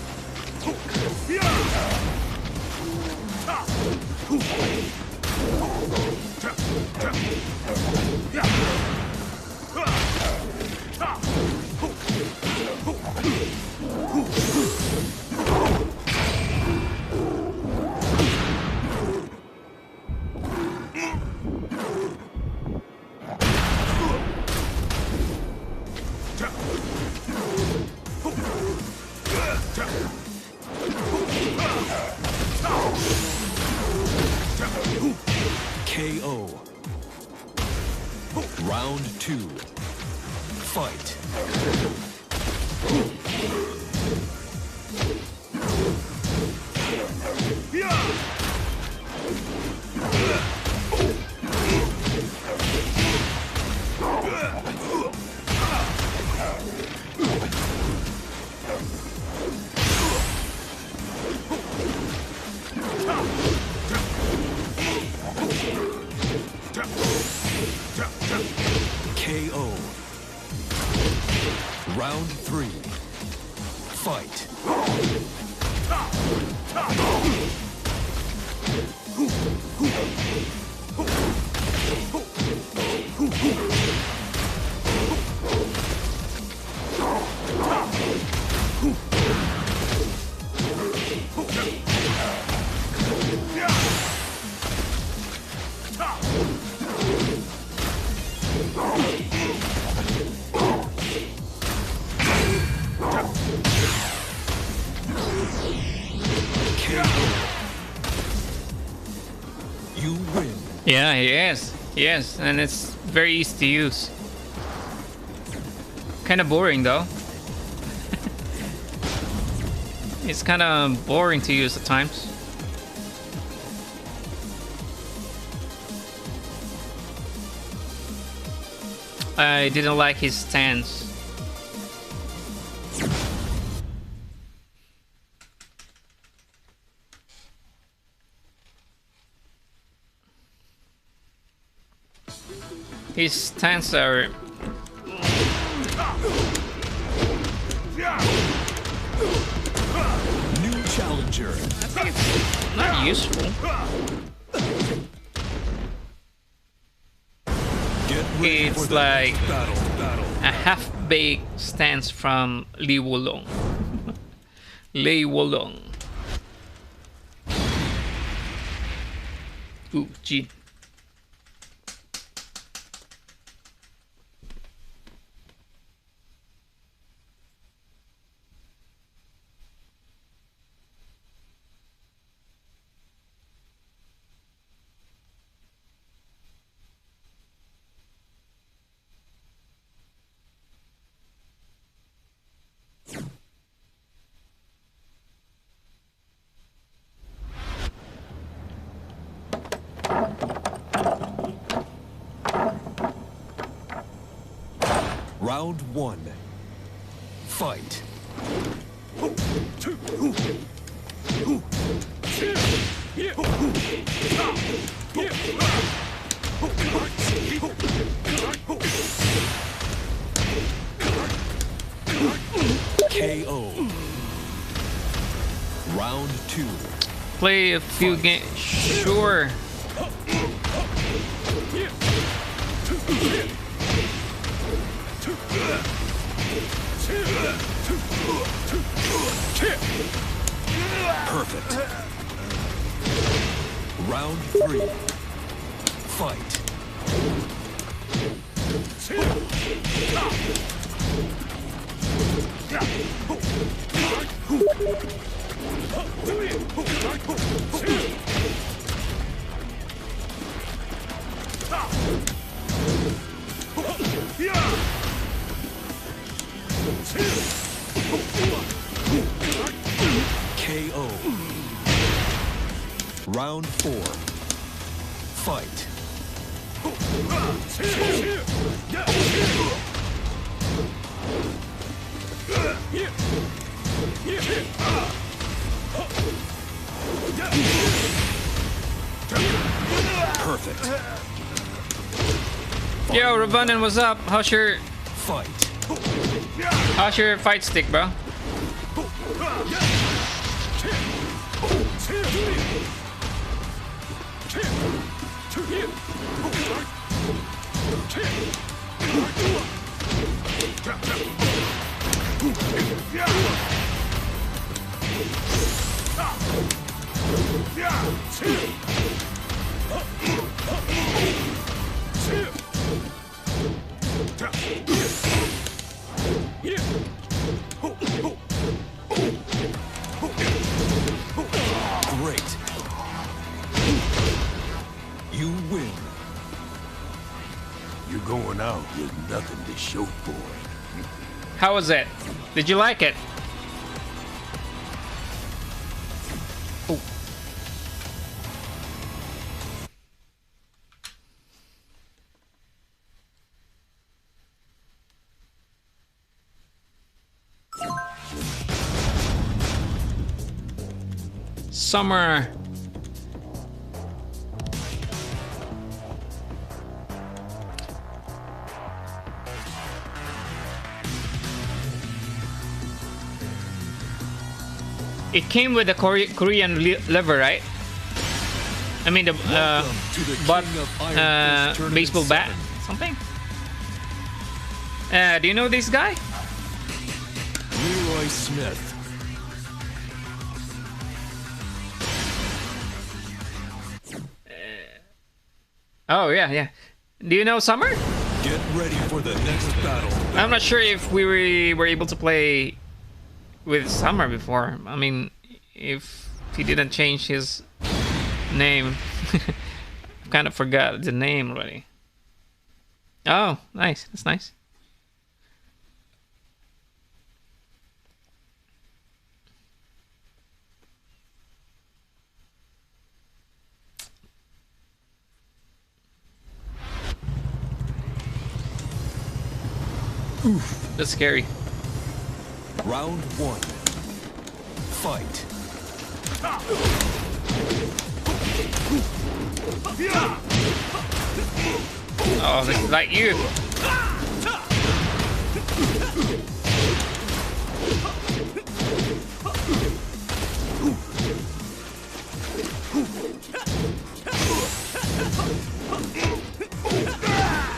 KO. Round two. Fight. KO. Round three. Fight. You win. Yeah, he is. Yes, and it's very easy to use. Kind of boring though. It's kind of boring to use at times. I didn't like his stance. His stance are New challenger. not useful. Get ready for It's the like next battle. a half-baked stance from Li Wulong. Lei Wulong. Ooh, G. Round one. Fight. KO. Round two. Play a few games. Sure. Perfect. Round three. Fight. KO. Round four. Fight. Perfect. Yo, Ravunin, what's up? How's your Fight. How's your fight stick, bro? Great. You win. You're going out with nothing to show for it. How was it? Did you like it? Oh. Summer. It came with a Korean liver, right? I mean the Welcome to the butt King of Iron Fist Tournament baseball bat, 7. something. Do you know this guy? Leroy Smith. Oh yeah. Do you know Summer? Get ready for the next battle. I'm not sure if we were able to play with Summer before. I mean, if he didn't change his name. Kind of forgot the name already. Oh, nice. That's nice. Oof, that's scary. Round 1. Fight. Oh, this is like you.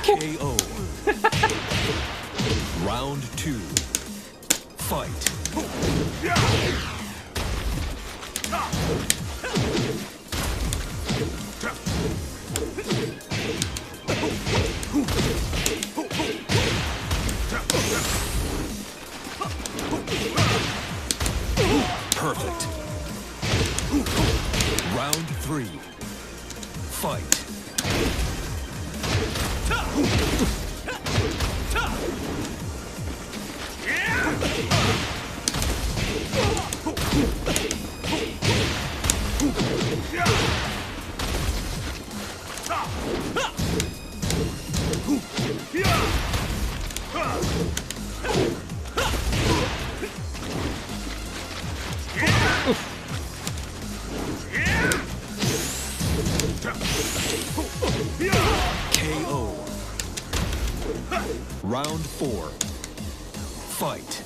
KO. Round 2. Fight. Perfect. Round 3. Fight. KO. Round 4. Fight.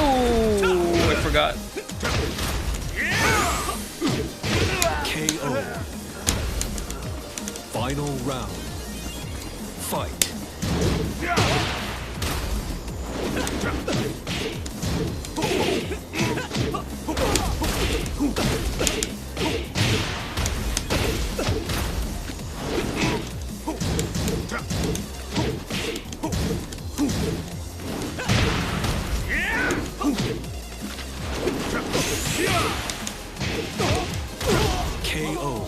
Oh, I forgot. KO. Final round. Fight. KO.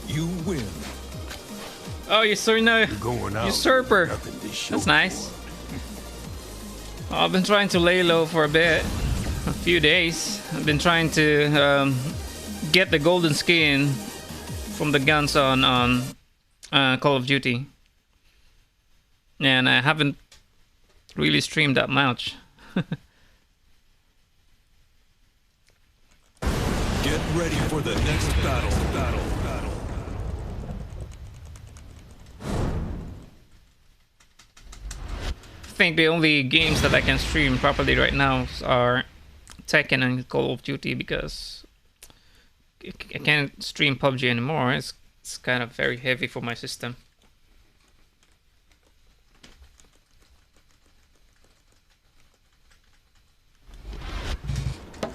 You win. Oh, you're Going out. usurper. Nothing to show That's nice. I've been trying to lay low for a bit, a few days. I've been trying to get the golden skin from the guns on Call of Duty, and I haven't really stream that much. Get ready for the next battle. I think the only games that I can stream properly right now are Tekken and Call of Duty, because I can't stream PUBG anymore. It's kind of very heavy for my system.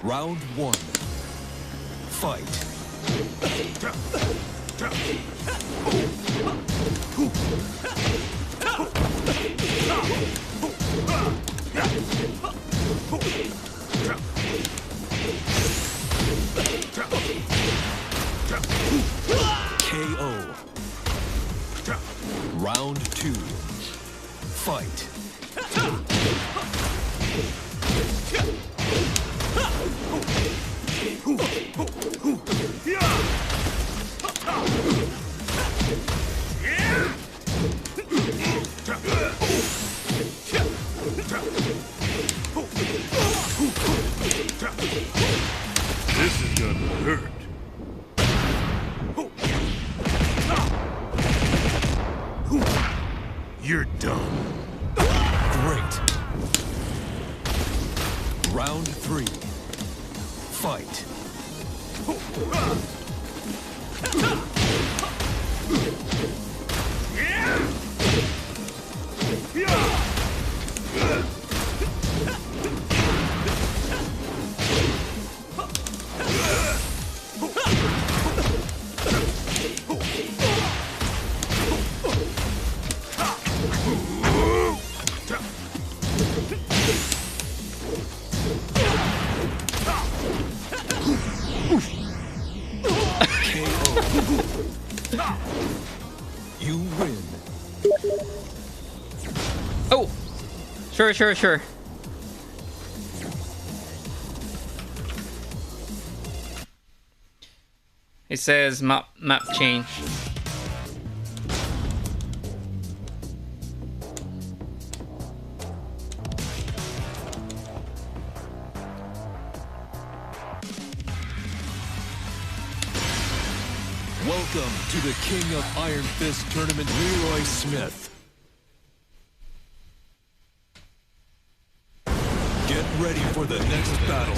Round 1. Fight. KO. Round 2. Fight. This is gonna hurt. You're done. Great. Round 3. Fight. You win. Oh! Sure. It says map change. Welcome to the King of Iron Fist tournament, Leroy Smith. Get ready for the next battle.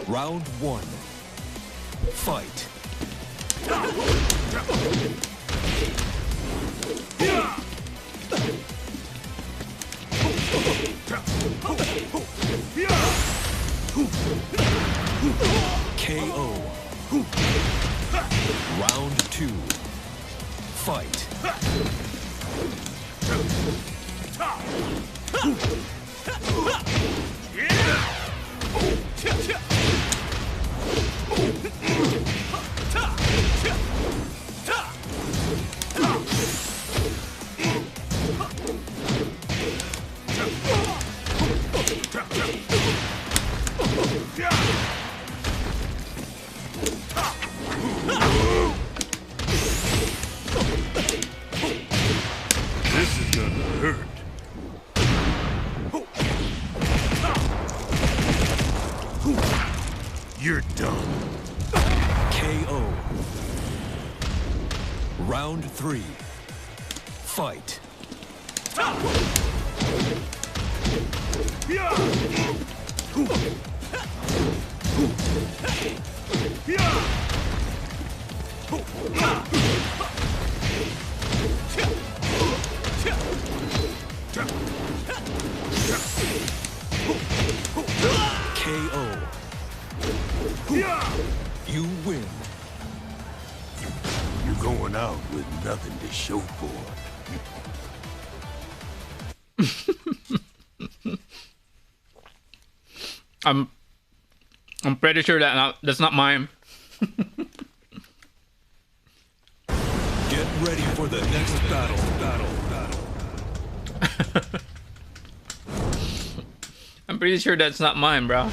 Round 1. Fight. KO. Round 2. Fight. This is gonna hurt. You're done. KO. Round 3. Fight. KO. You win. You're going out with nothing to show for it. I'm pretty sure that that's not mine. Get ready for the next battle. I'm pretty sure that's not mine, bro.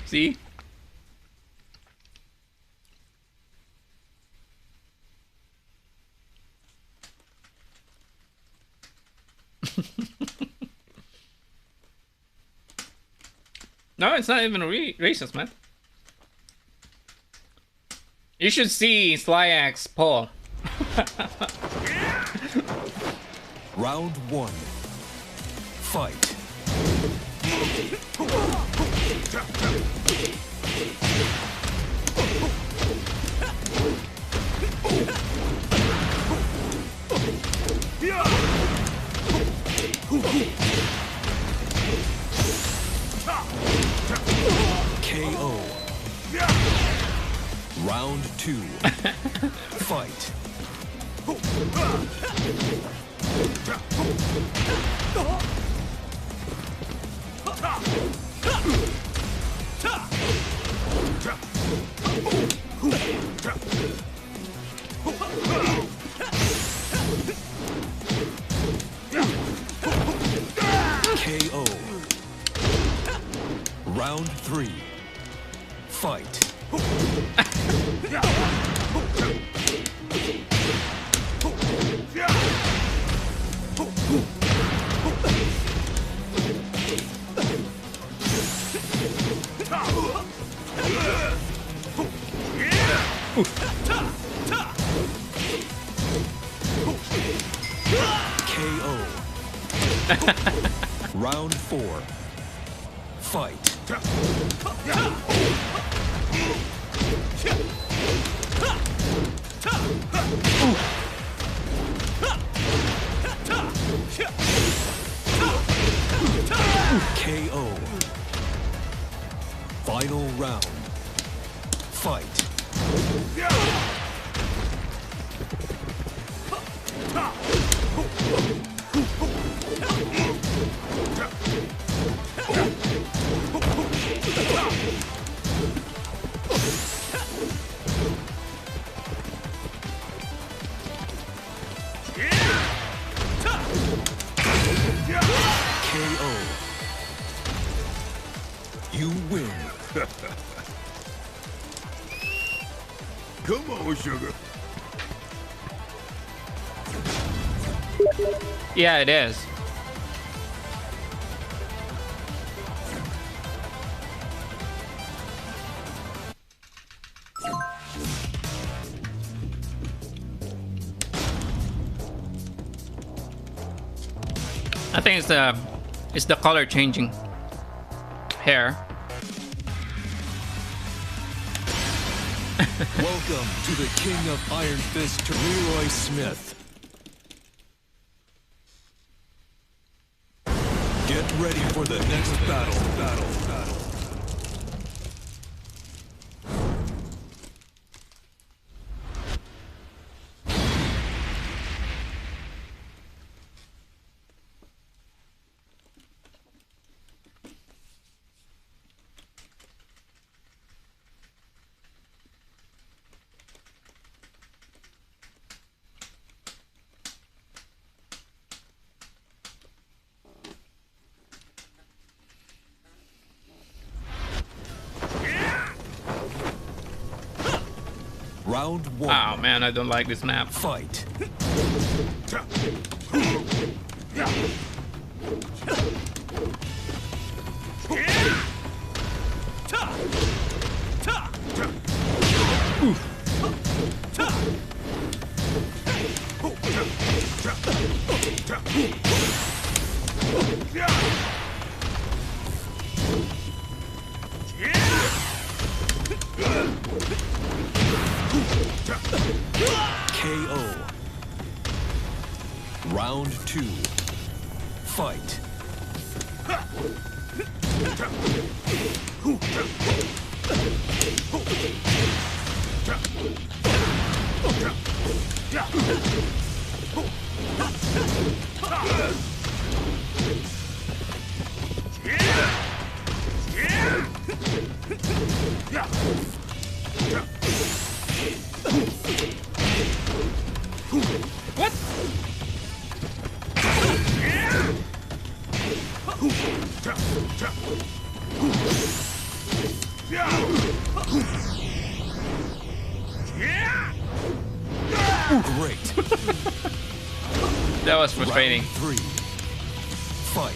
See? No, it's not even racist, man. You should see Slyax pull. Round 1. Fight. KO. Round 2. Fight. KO. Round 3. Fight. KO. Round 4. Fight. KO. Final round. Fight. KO. You win. Come on, sugar. Yeah, it is. I think it's the color changing hair. Welcome to the King of Iron Fist, Leroy Smith. Get ready for the next battle. Round 1. Oh man, I don't like this map. Fight. KO. Round 2. Fight. What? Great. That was frustrating. Round 3. Fight.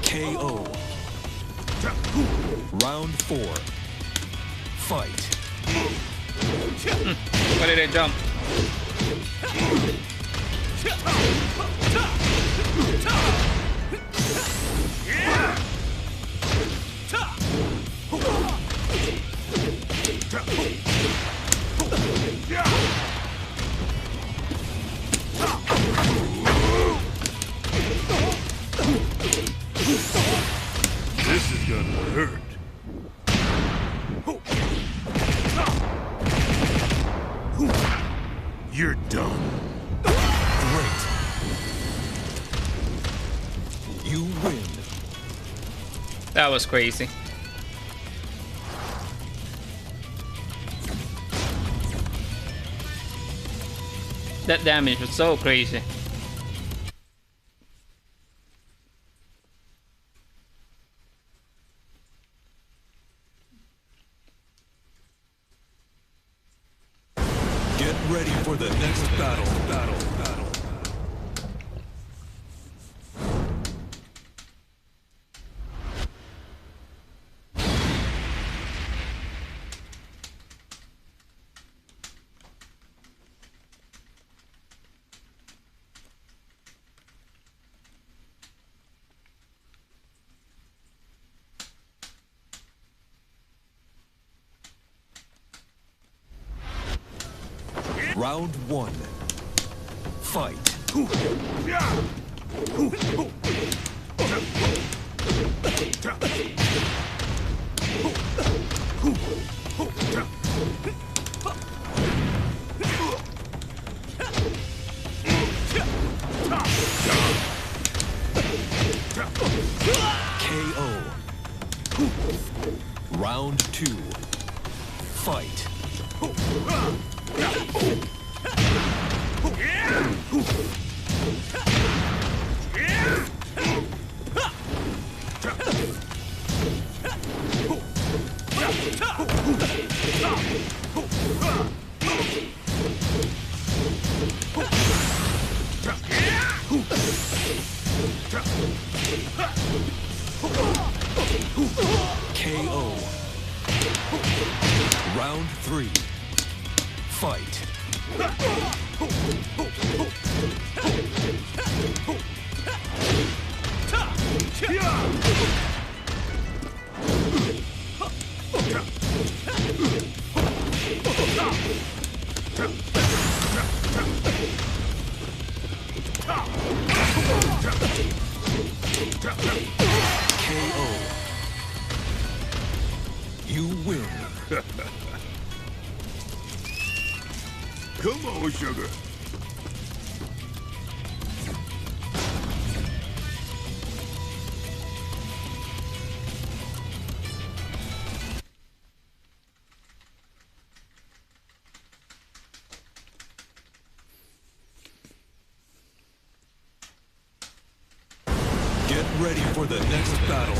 KO. Round 4. Fight. Why did I jump? This is gonna hurt. You're done. Great. You win. That was crazy. That damage was so crazy. Get ready for the next battle. Round 1. Fight. KO. Round 2. Fight. KO. Round 3. Fight. KO. You win. Come on, sugar. Get ready for the next battle.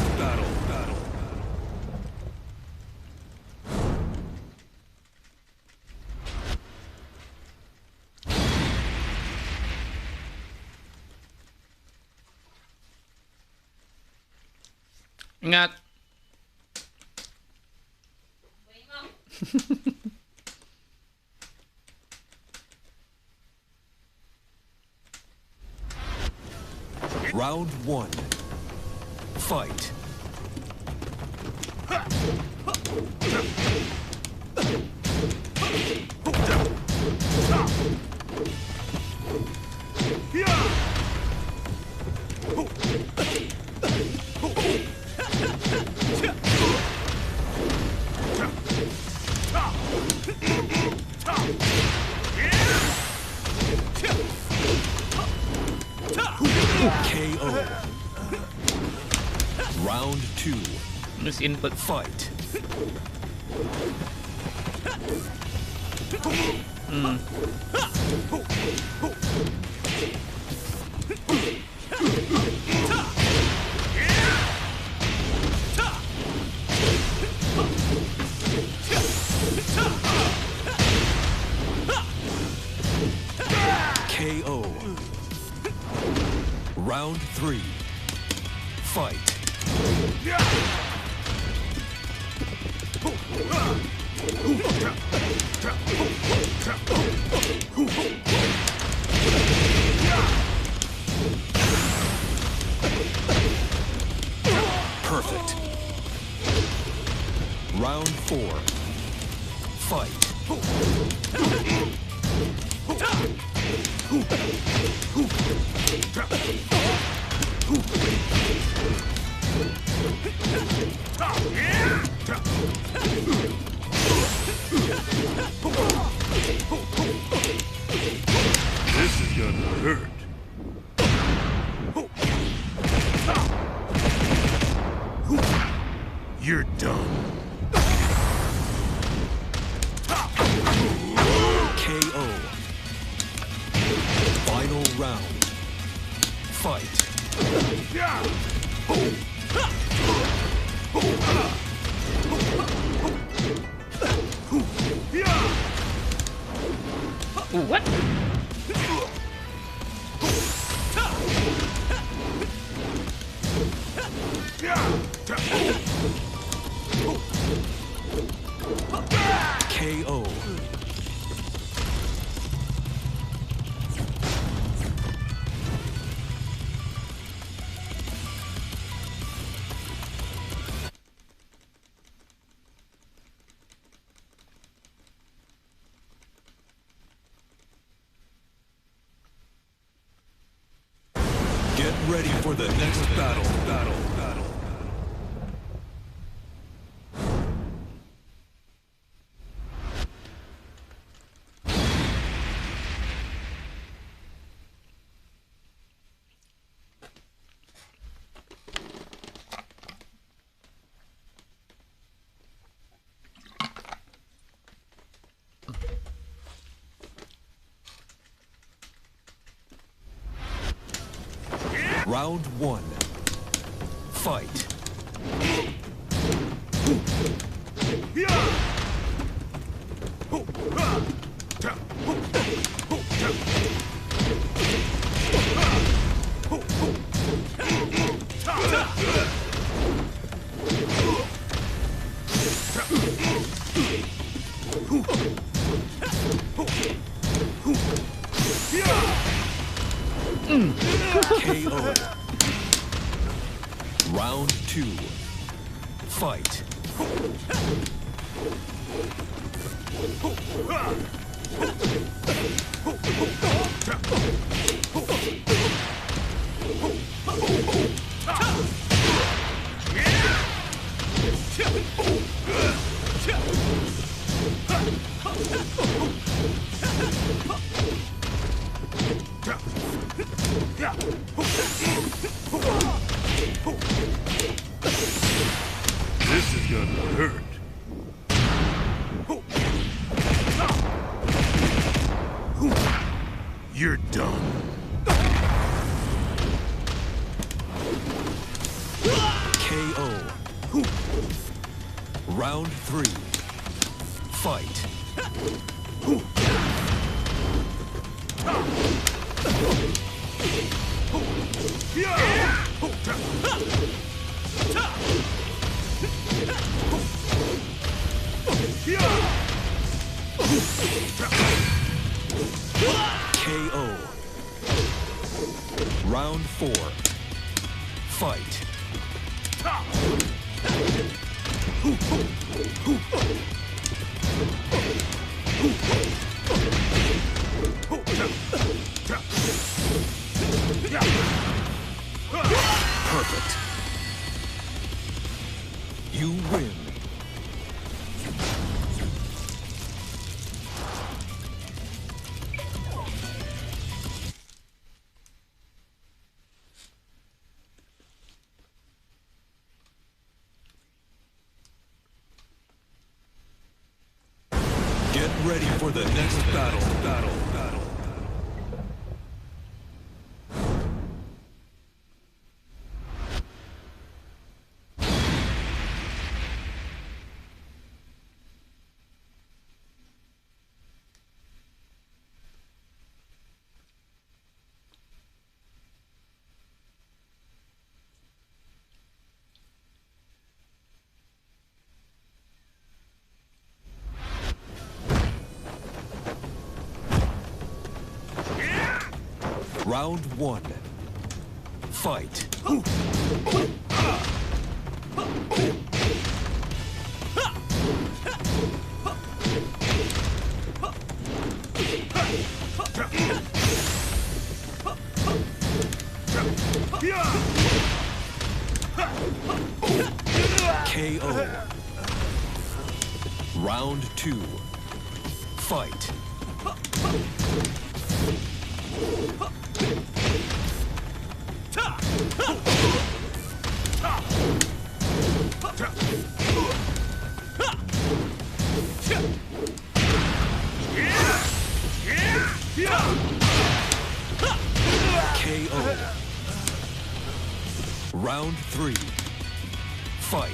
Ingat. Round 1. Fight. KO. Round 2. Miss input. Fight. KO. Round 3. Fight. Perfect. Round 4. Fight. This is gonna hurt. You're done. KO. Final round. Fight. Ooh, what? KO. Get ready for the next battle. Round 1. Fight. KO. Round 2. Fight. This is gonna hurt. You're done. KO. Round 3. Fight. Yeah! KO. Round 4. Fight. Perfect. You win. Get ready for the next battle. Round 1. Fight. KO. Round 2. Fight. KO. Round 3. Fight.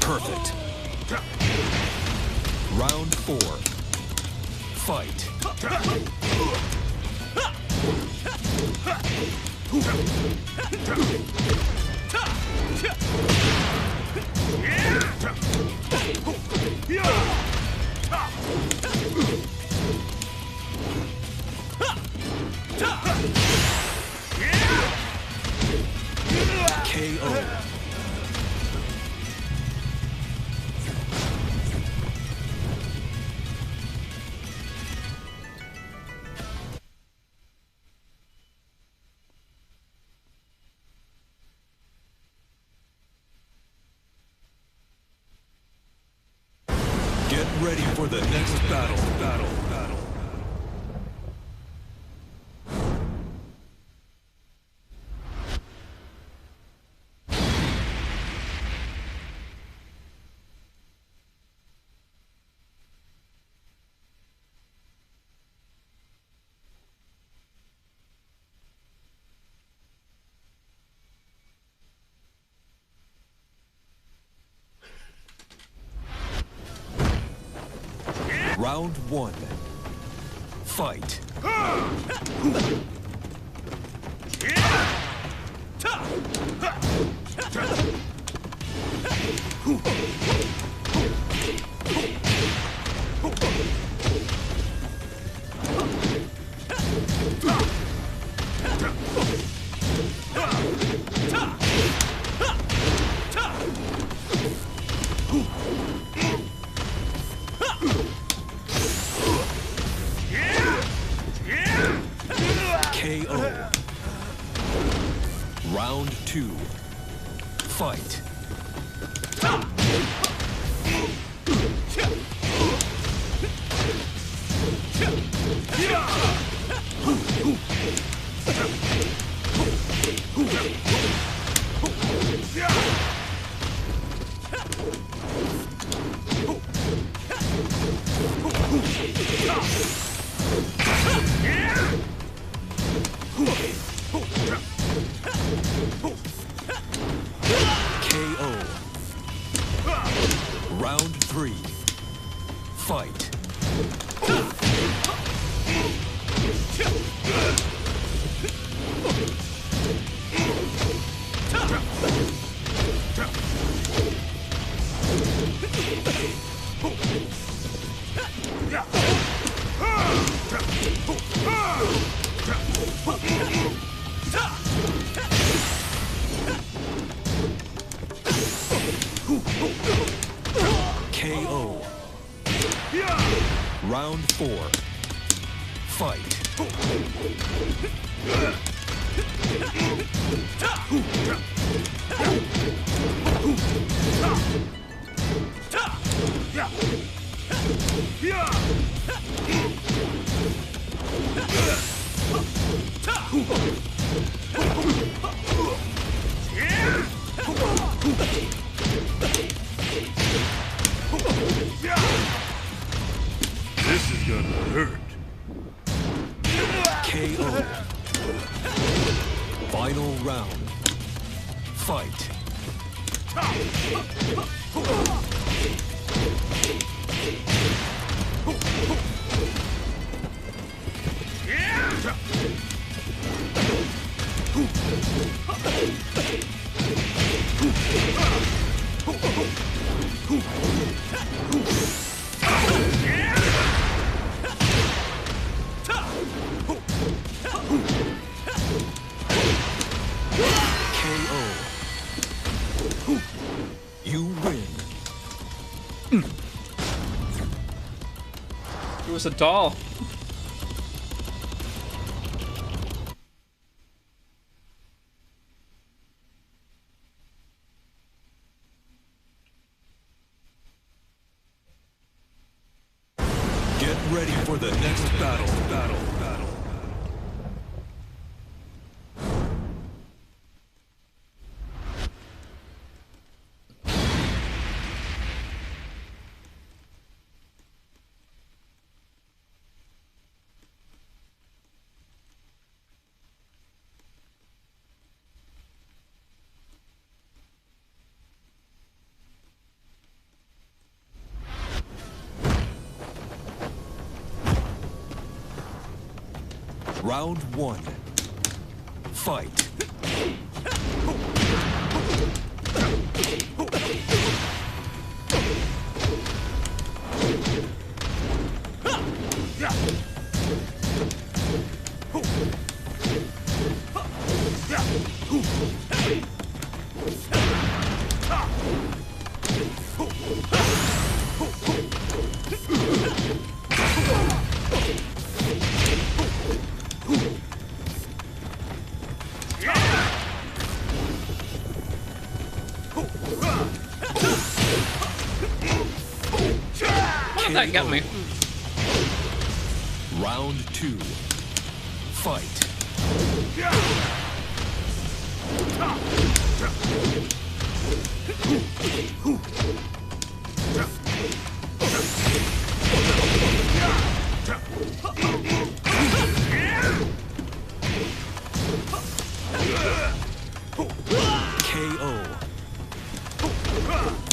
Perfect. Round 4. Fight. KO. Get ready for the next battle. Round 1. Fight. KO. Round 2. Fight. KO. Round 3. Fight. KO. Round 4. Fight. This is gonna hurt. KO. Final round. Fight. KO. You win. It was a doll. Get ready for the next battle. Round 1. Fight. Oh, that got me. Round 2. Fight. KO.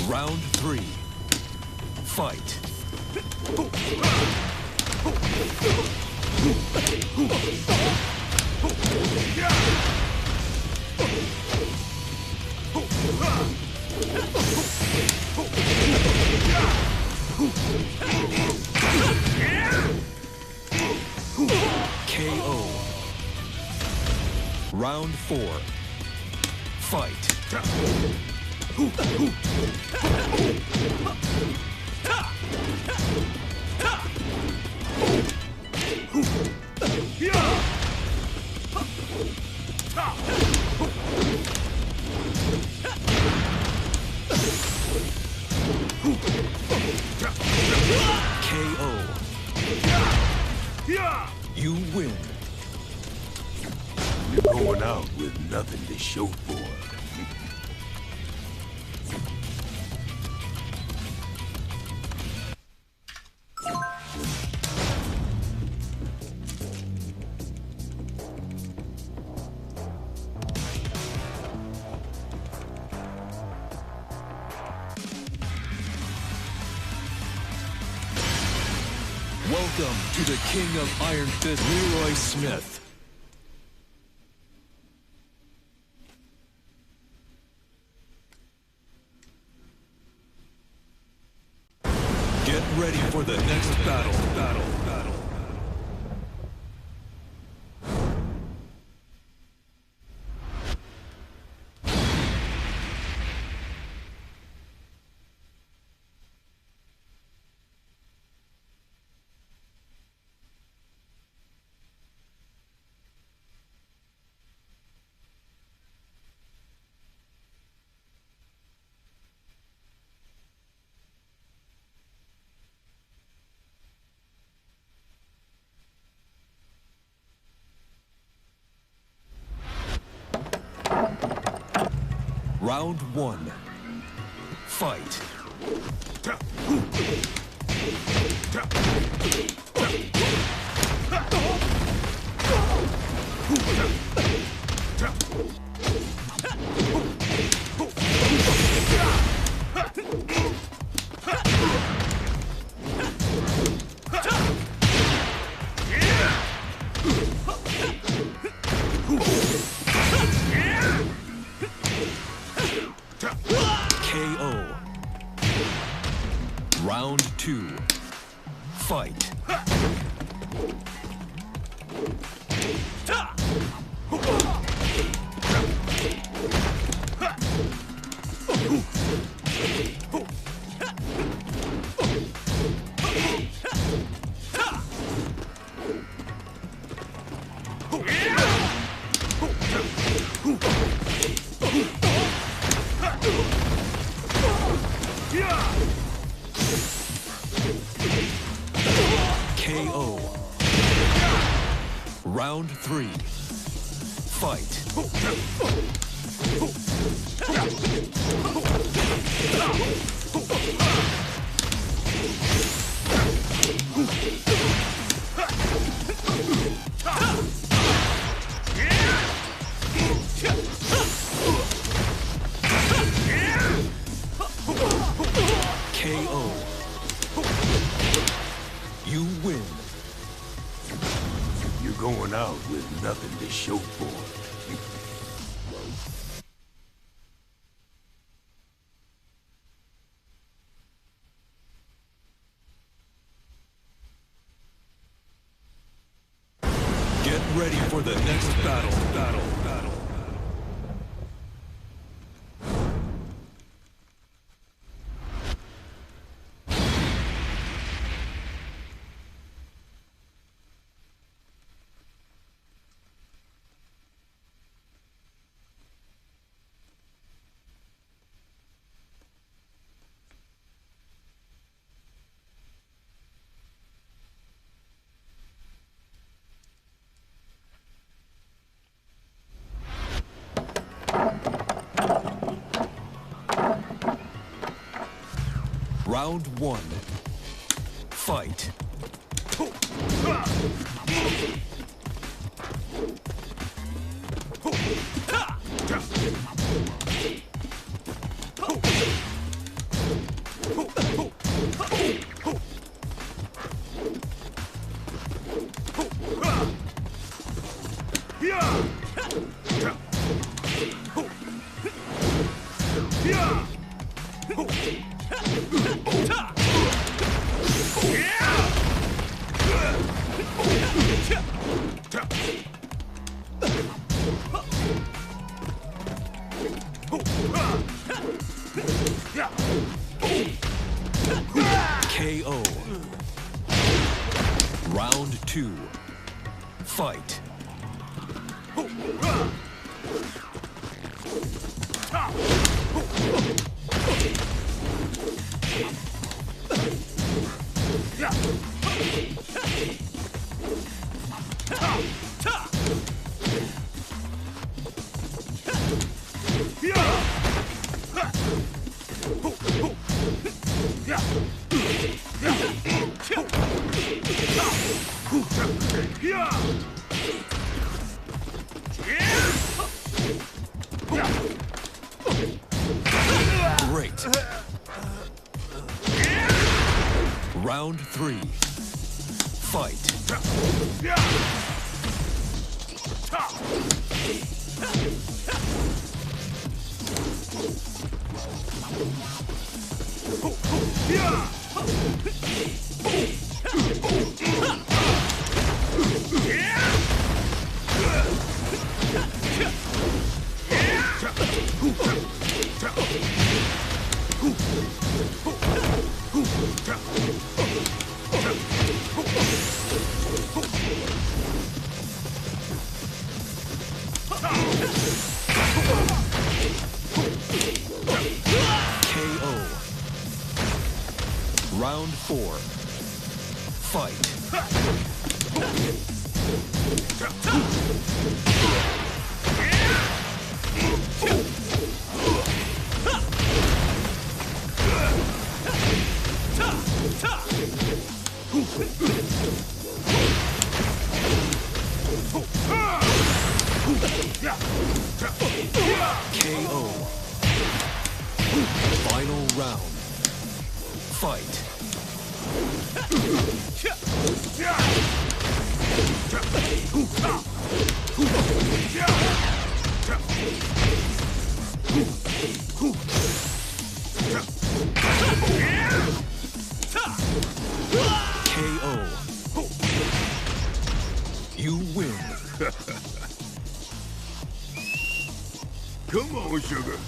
Round 3. Fight. KO. Round 4. Fight. KO. You win. You're going out with nothing to show for it. Welcome to the King of Iron Fist, Leroy Smith. Get ready for the next battle. Round 1. Fight. KO. Round 2. Fight. KO. Round 3. Fight. KO. You win. You're going out with nothing to show for it. Get ready for the next battle. Round 1. Fight. KO. Round 2. Fight. Great. Round 3. Fight. KO. Round 4. Fight. KO. Final round. Fight. KO. You win. Come on, sugar.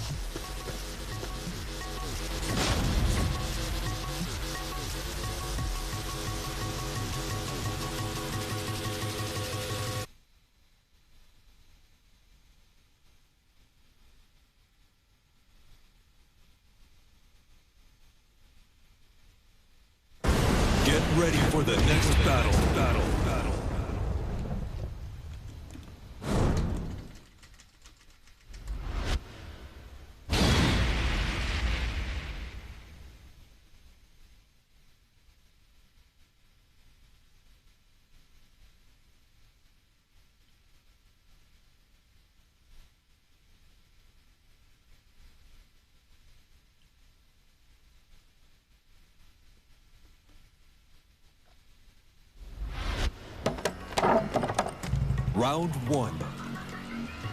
Get ready for the next battle. Round 1.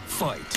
Fight.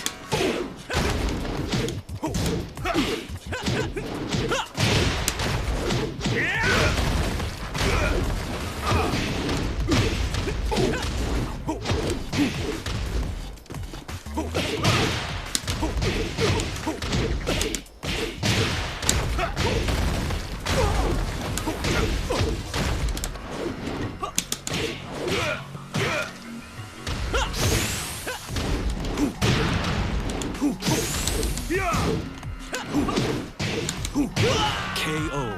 KO.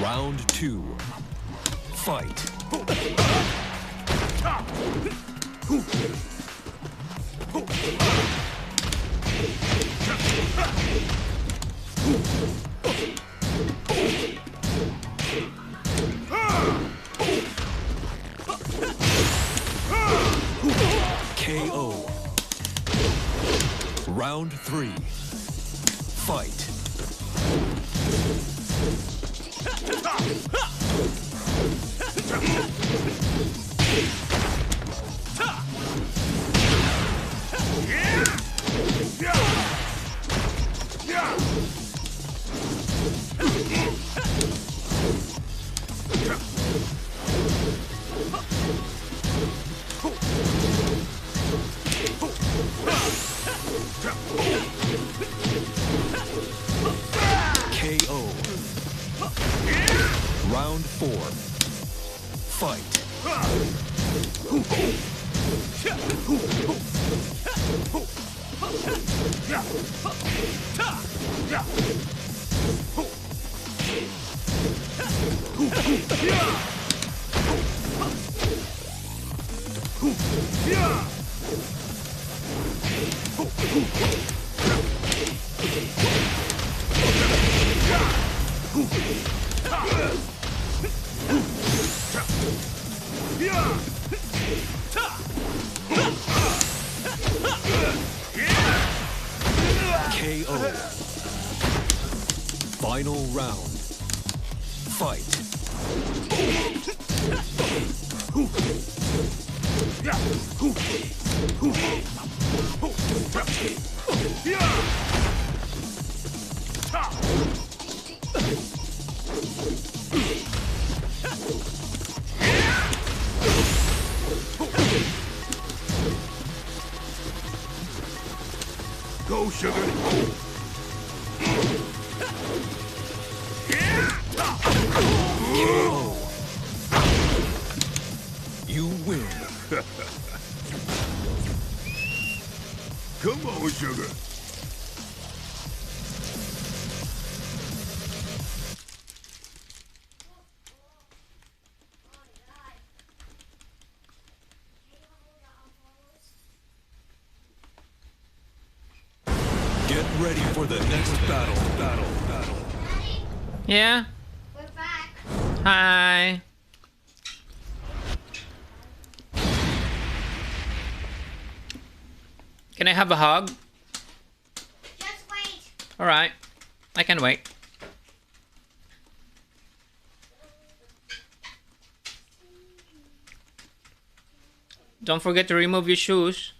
Round 2. Fight. KO. Round 3. Fight. KO. Round 4. Fight. KO. Final round. Fight. Go, sugar. You win. Come on, sugar. Get ready for the next battle. Yeah. We're back. Hi. Can I have a hug? Just wait. All right. I can wait. Don't forget to remove your shoes.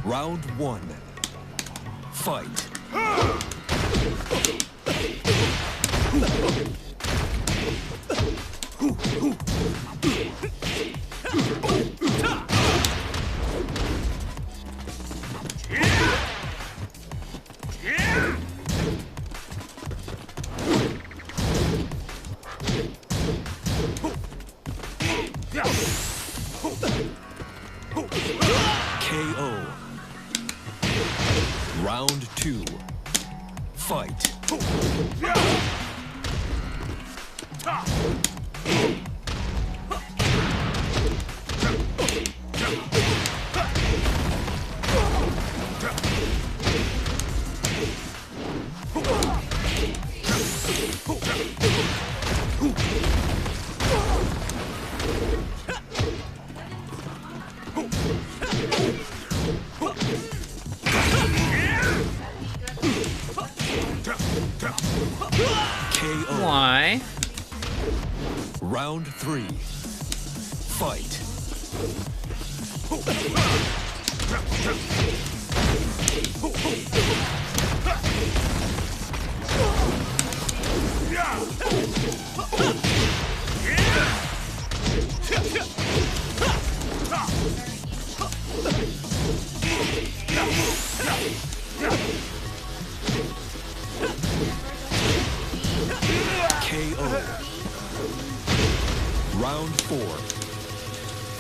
Round 1. Fight. KO. Round 2. Fight. KO. Why? Round 3. Fight. KO. Round 4.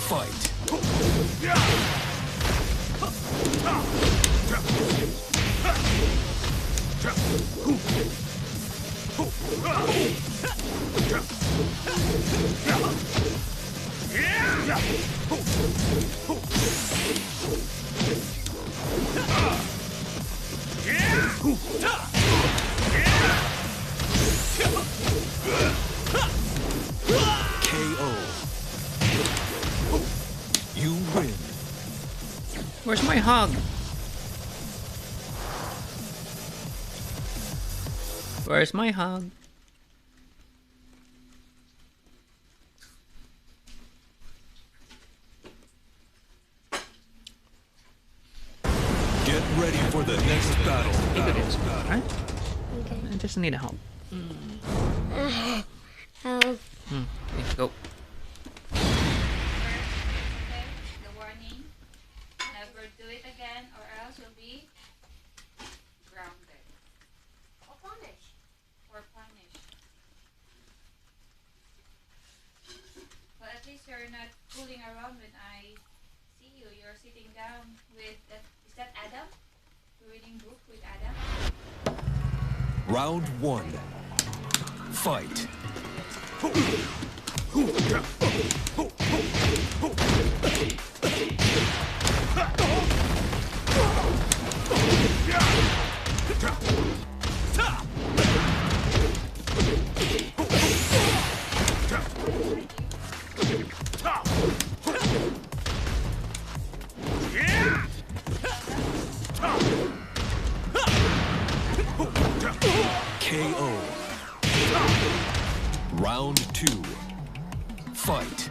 Fight. KO. You win. Where's my hug? Where's my hug? Get ready for the next battle. Right? I just need help. Help. Okay, go. The warning. Never do it again or else you'll be grounded Or punish. or punished. But at least you're not fooling around when I see you. You're sitting down with that. Is that Adam? You're reading book with Adam? Round 1. Fight. KO. 2. Fight.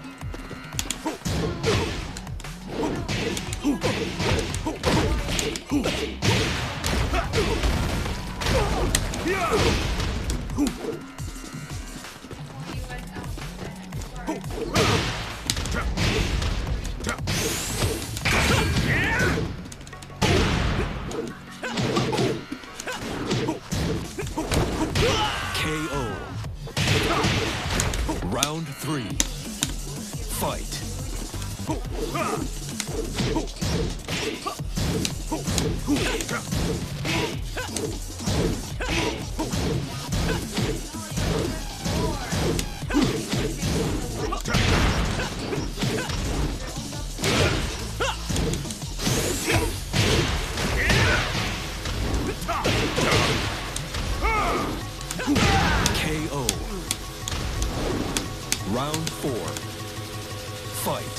KO. Round 3. Fight. KO. Round 4. Fight.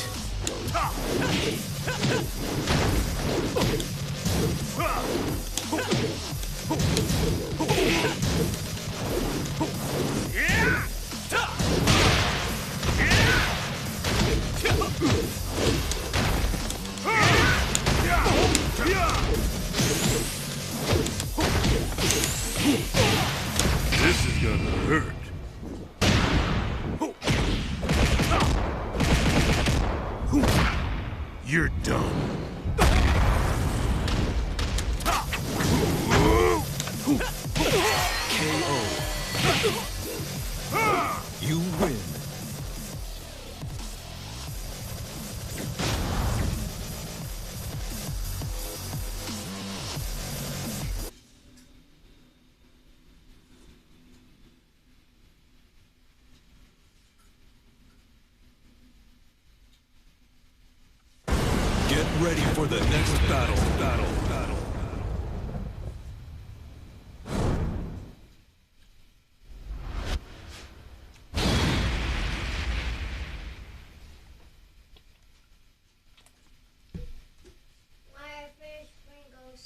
This is gonna hurt. You're done. KO. You win. Get ready for the next battle. My fish Pringles.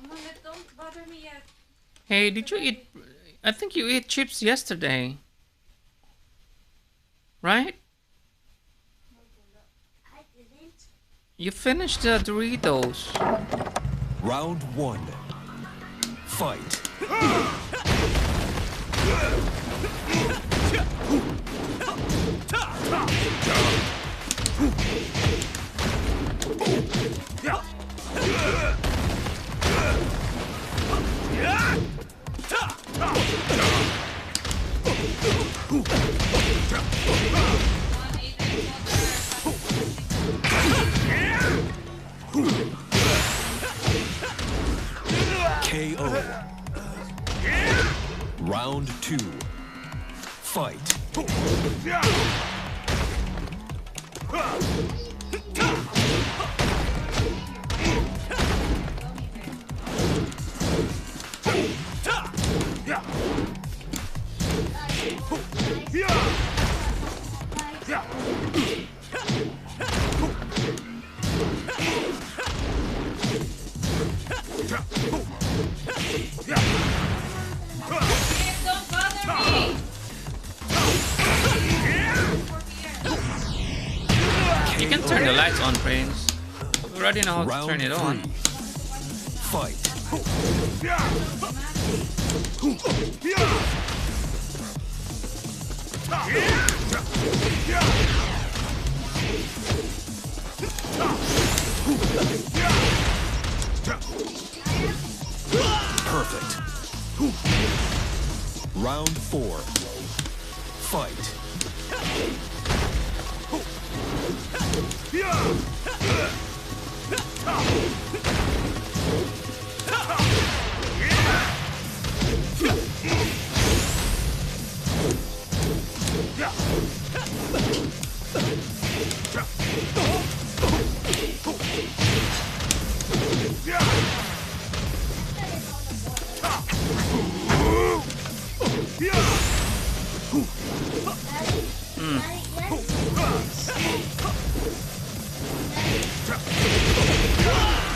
Mama, don't bother me yet. Hey, did you eat? I think you ate chips yesterday. Right? I didn't. You finished the Doritos. Round 1. Fight. KO. Round 2. Fight. Don't bother me! You can turn the lights on, Prince. You already know how to Round turn it on. 3. Fight. Perfect. Round 4. Fight.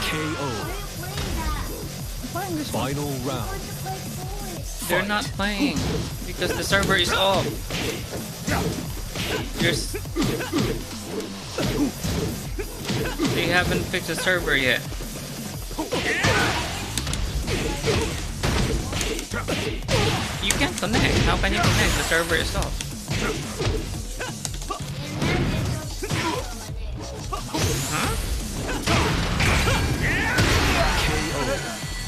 KO. Final round. They're not playing because the server is off. They haven't fixed the server yet. You can't connect. How can you connect? The server is off. Huh?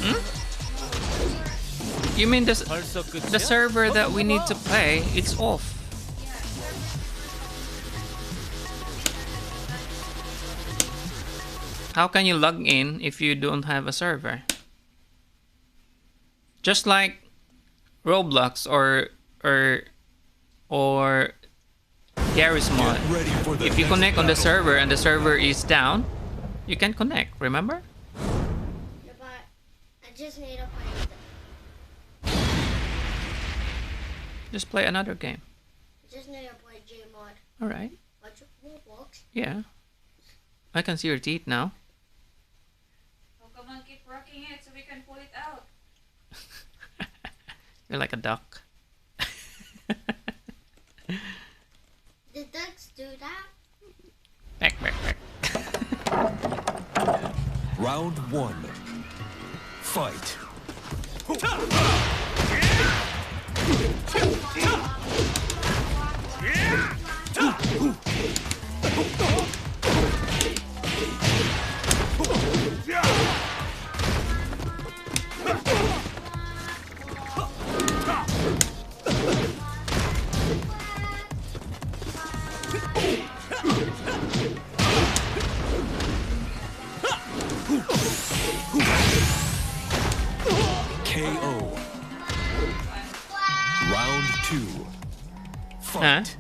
Hmm? You mean the server that we need to play? It's off. How can you log in if you don't have a server? Just like Roblox or Garry's Mod. If you connect on the server and the server is down, you can connect, remember? Yeah, but I just need to play Just play another game. I just need to play Gmod. Alright. What's Roblox? Yeah. I can see your teeth now. Oh, come on, keep rocking it so we can pull it out. You're like a duck. Did ducks do that? Back. Round 1. Fight. KO. Round 2. Huh? Fight.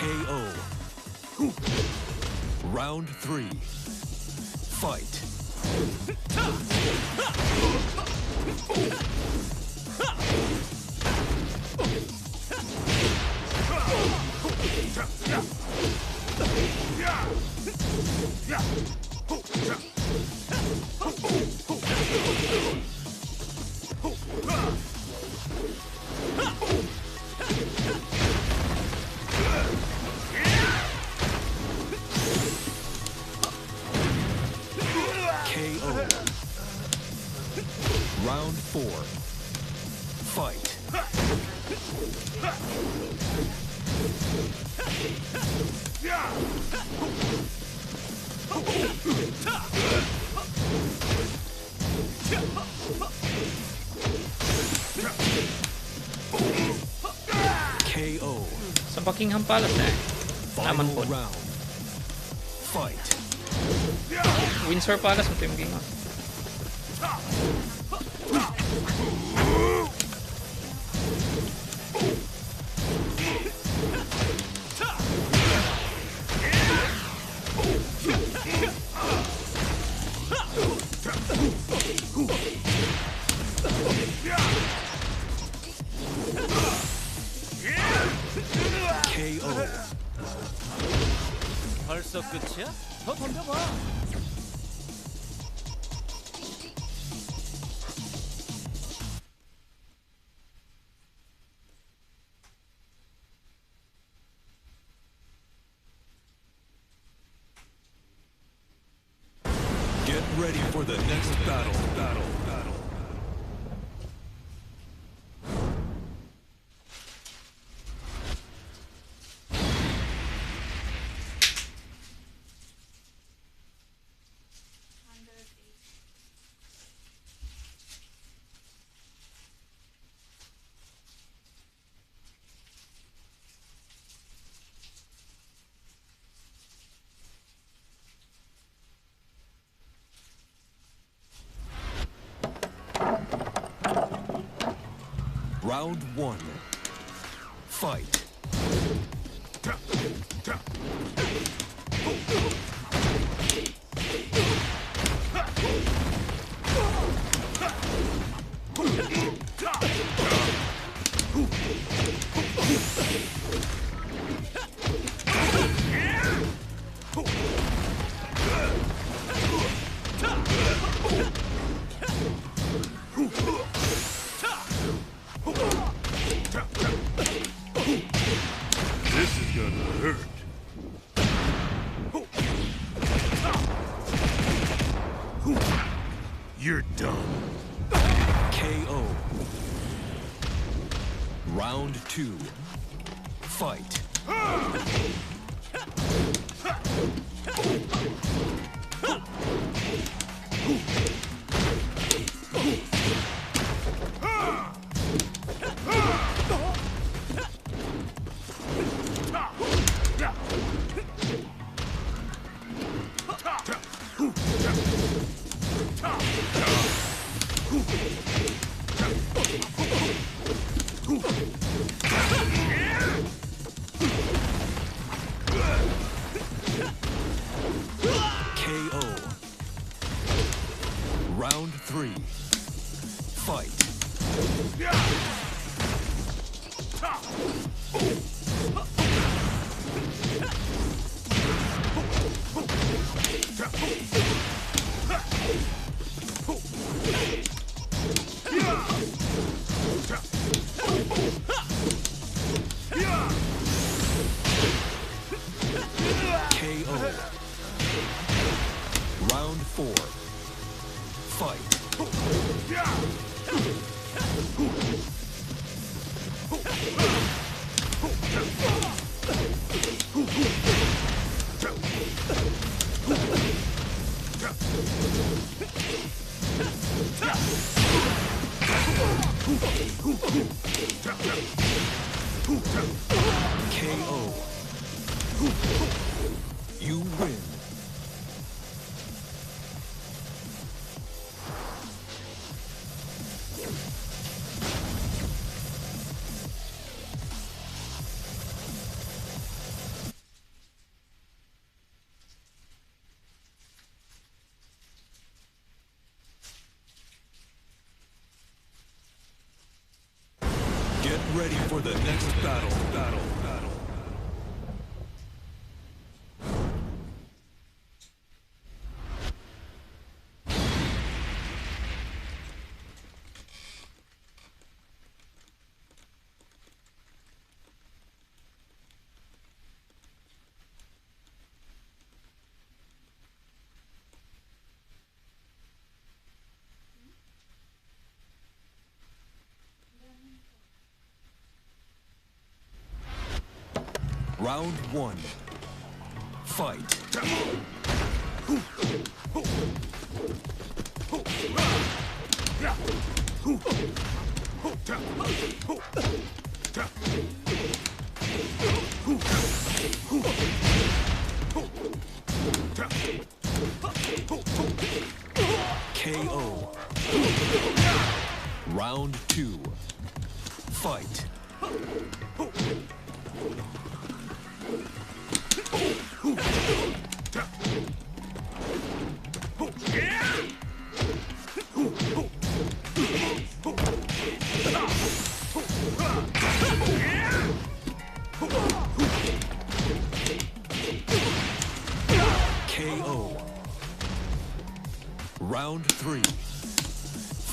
KO. Round 3. Fight. KO. Round 4. Fight. KO. Sa Buckingham Palace eh. Naman Final po. round. Fight. Windsor Palace mo yung game. KO. 벌써 끝이야? 더 덤벼봐. Get ready for the next battle. Round one. Fight. This is gonna hurt. You're done. KO. Round two. Fight. KO. Round three. Fight. KO. Round four. Fight. KO. You win. Get ready for the next battle. Round one. Fight. KO. Round two. Fight. KO. Round three.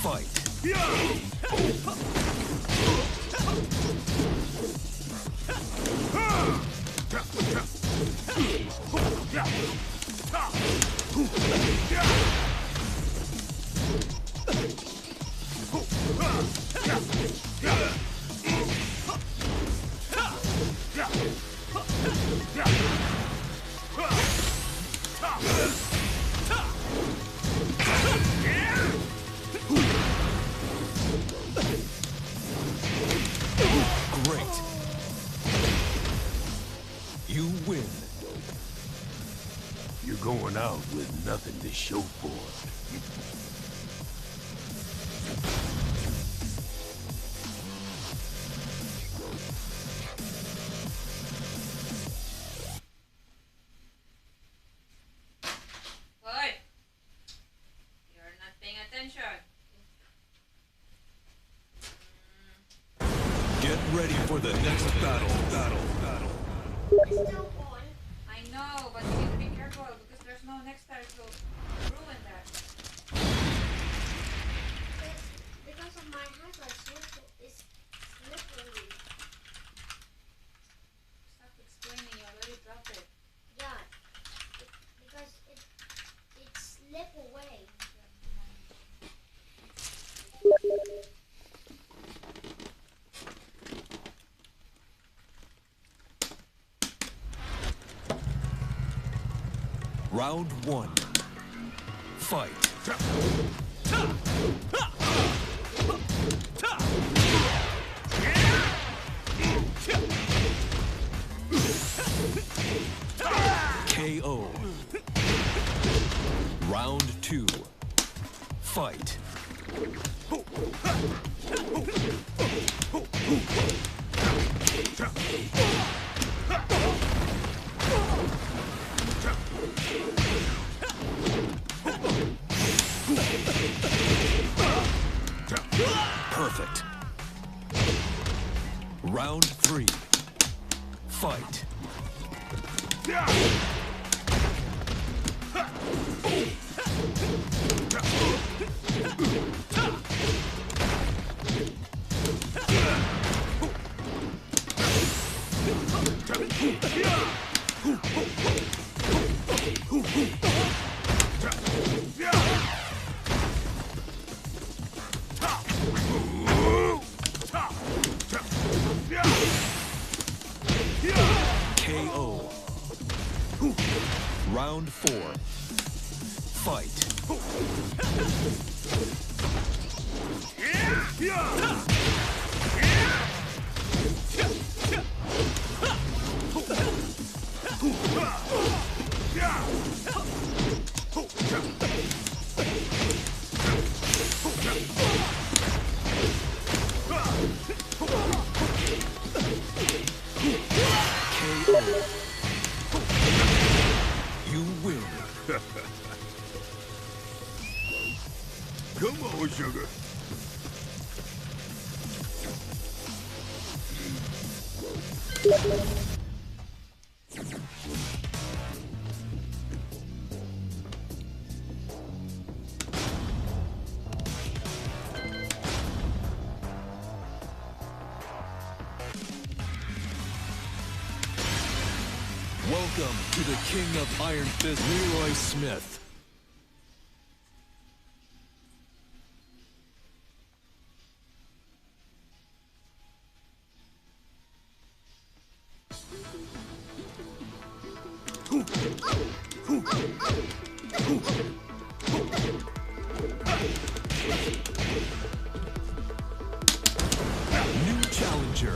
Fight. Great. You win. You're going out with nothing to show for it. for the next battle. We're still on. I know, but you need to be careful because there's no next time to ruin that. Because of my house, it's slippery. Stop explaining, you already dropped it. Yeah, because it slip away. Round 1. Fight. KO. Round 2. Fight. Perfect. Round 3. Fight. KO. Round 4. Fight. KO. You win. Come on, sugar. Welcome to the King of Iron Fist, Leroy Smith. New challenger.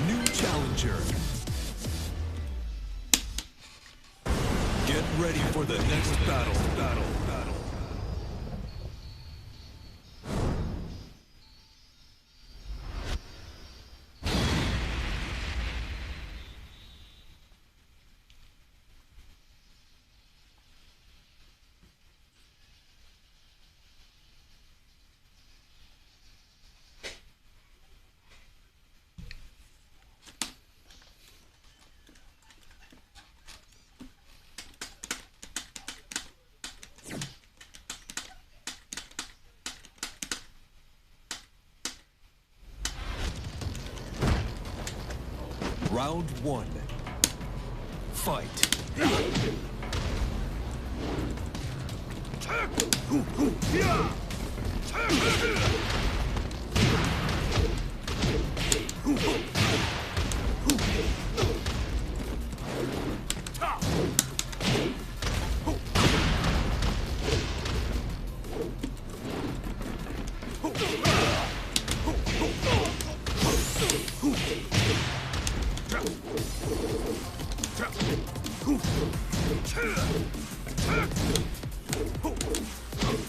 New challenger. Get ready for the next battle. Round one. Fight.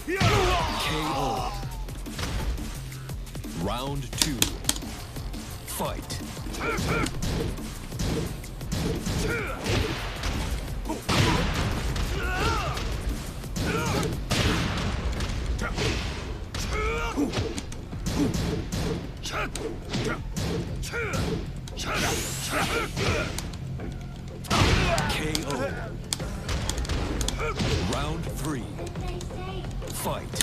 KO. Round two. Fight. KO. Round three. Fight.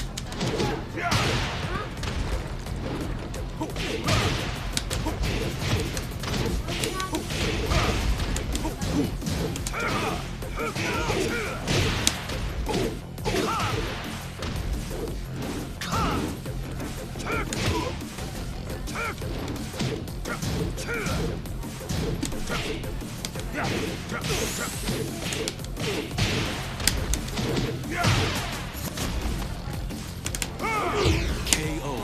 KO.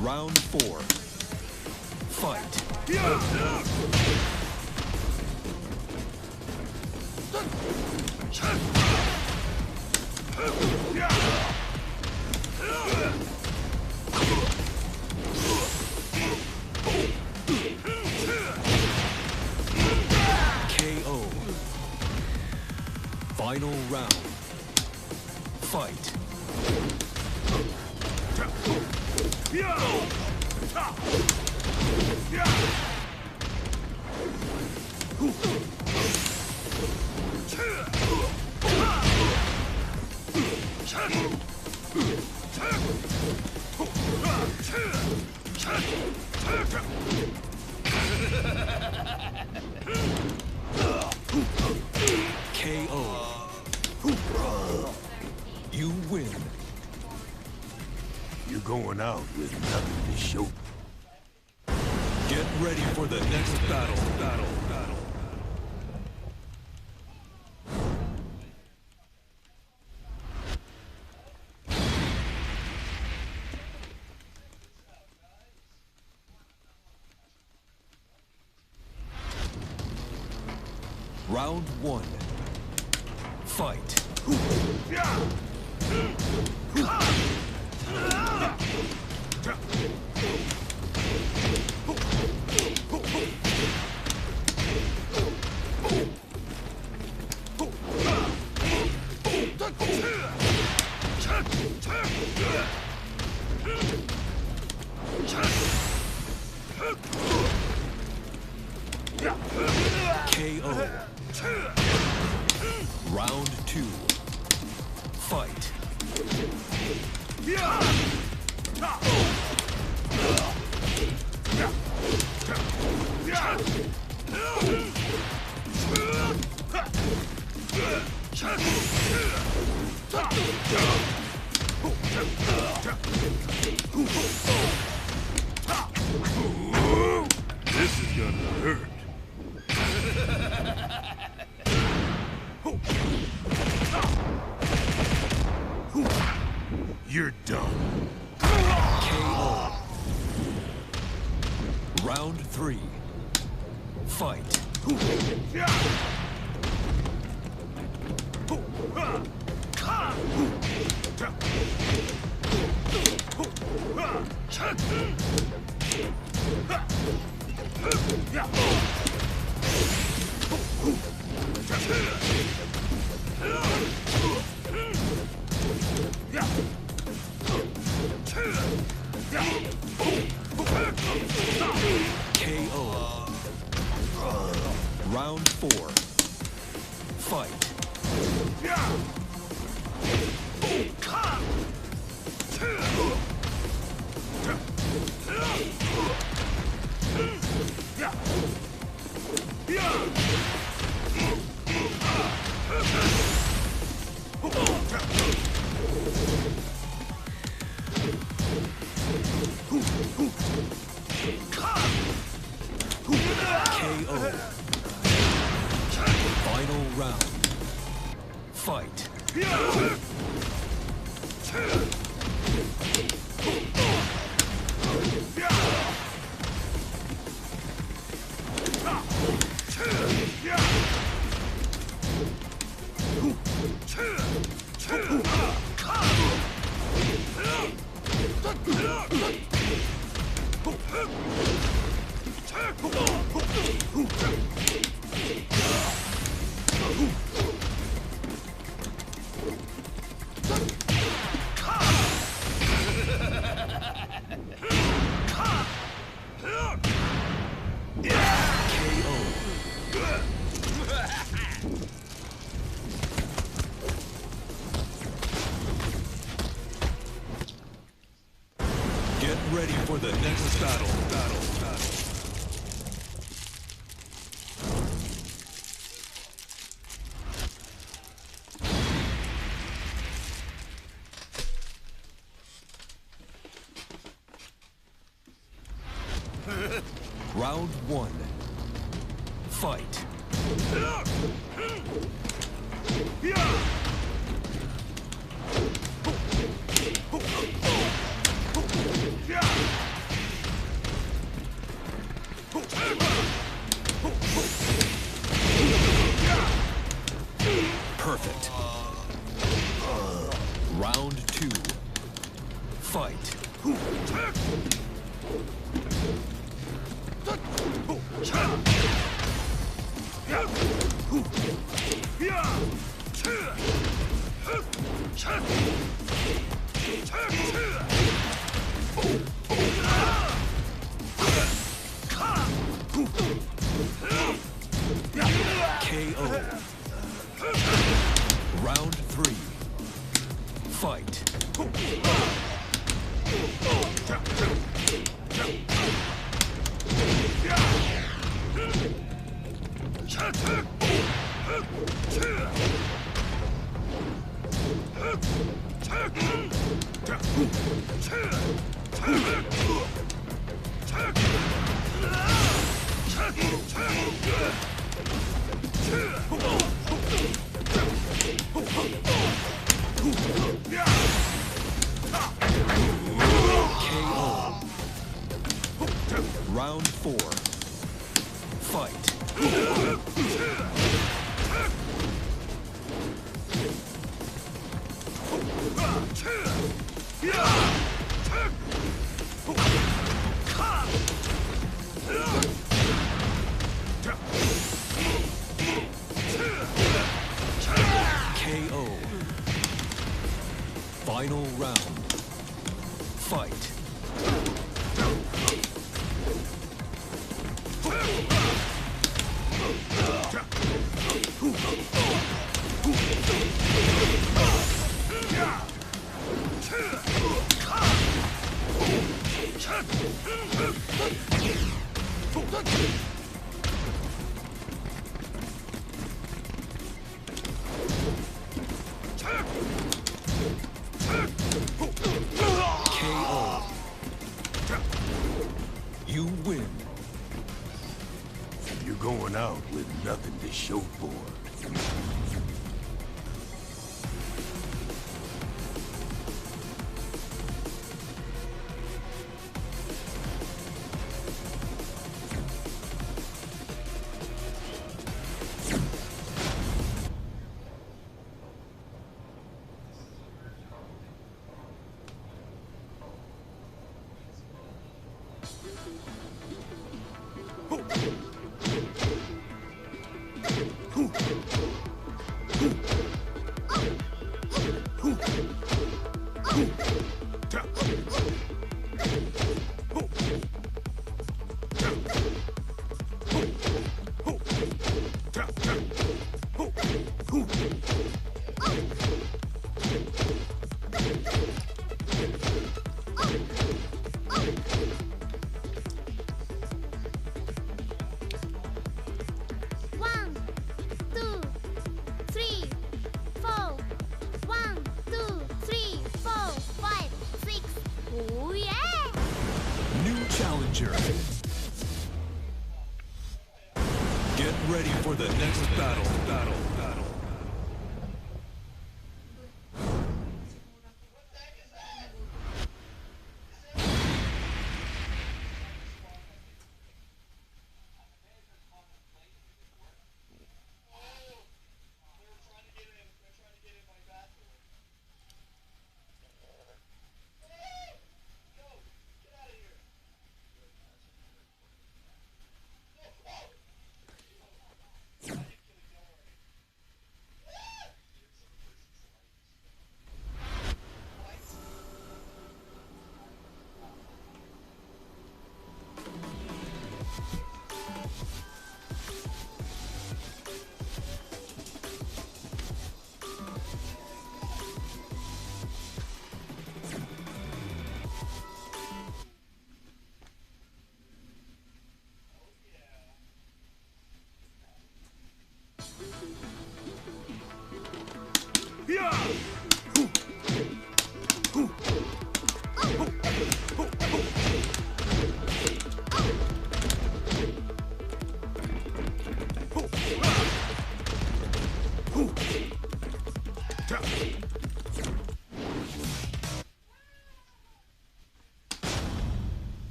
Round four. Fight. KO. Final round. Fight. KO. You win. You're going out with nothing to show. Get ready for the next battle. Round one. Fight. KO. Round two. Fight. This is gonna hurt. You're done. KO. Round three. Fight. KO. Round four. Fight. KO. Final round. Fight. Get ready for the next battle. Round one. Fight. Perfect. Round two. Fight. KO. Round three. Fight. KO. Round four. Fight. KO. Final round. Fight. KO. You win. You're going out with nothing to show for it. danger. Get ready for the next battle.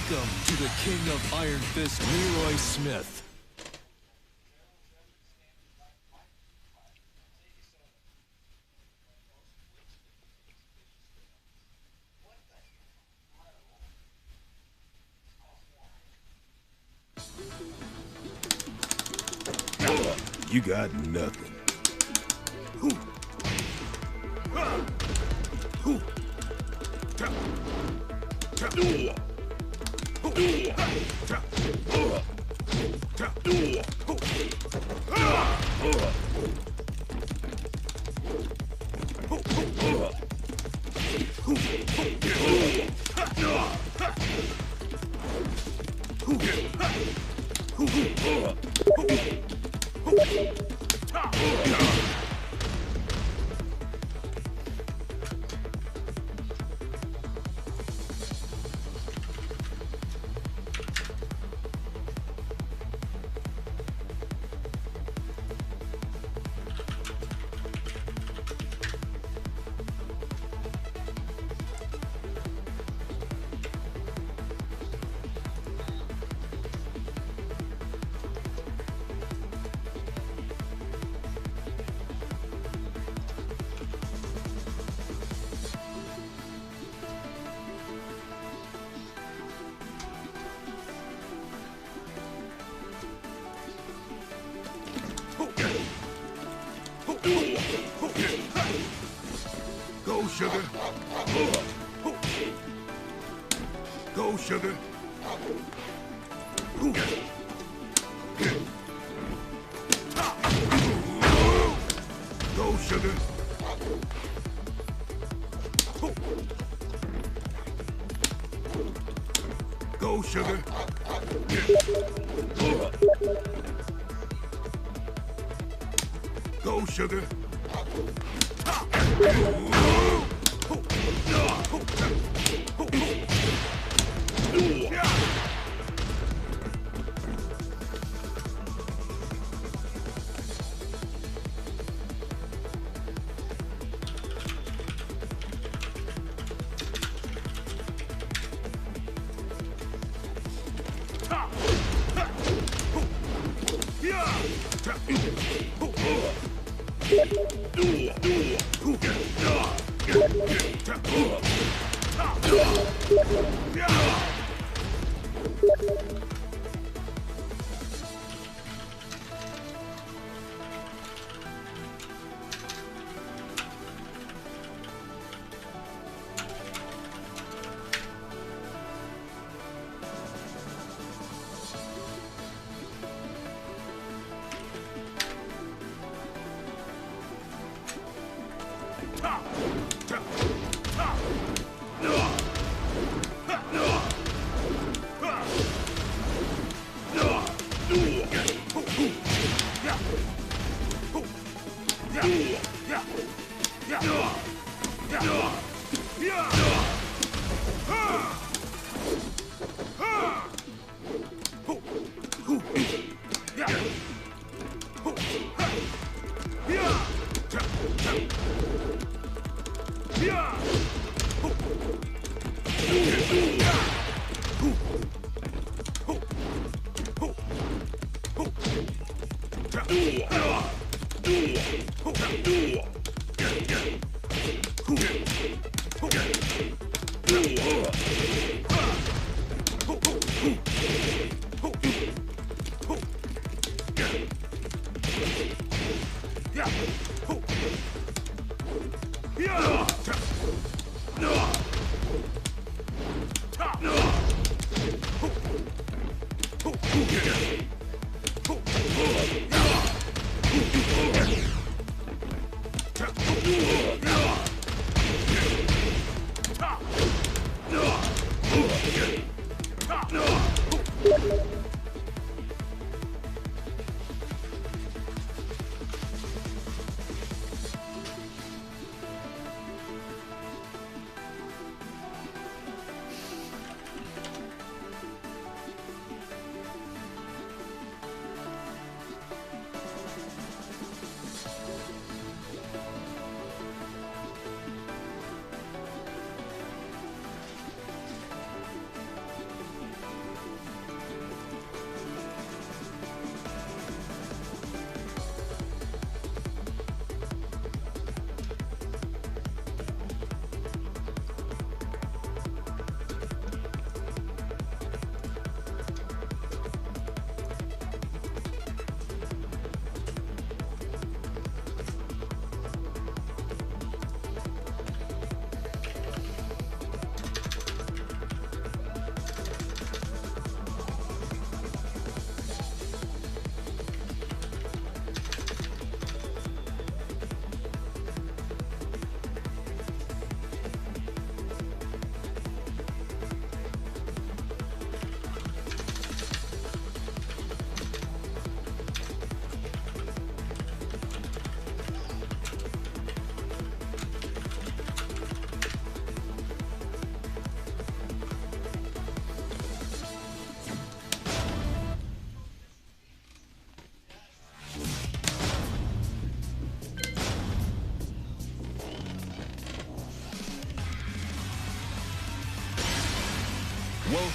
Welcome to the King of Iron Fist, Leroy Smith. You got nothing. Go, sugar. Go, sugar. Go, sugar. Go, sugar. Go, sugar.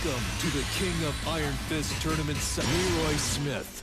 Welcome to the King of Iron Fist Tournament, Leroy Smith.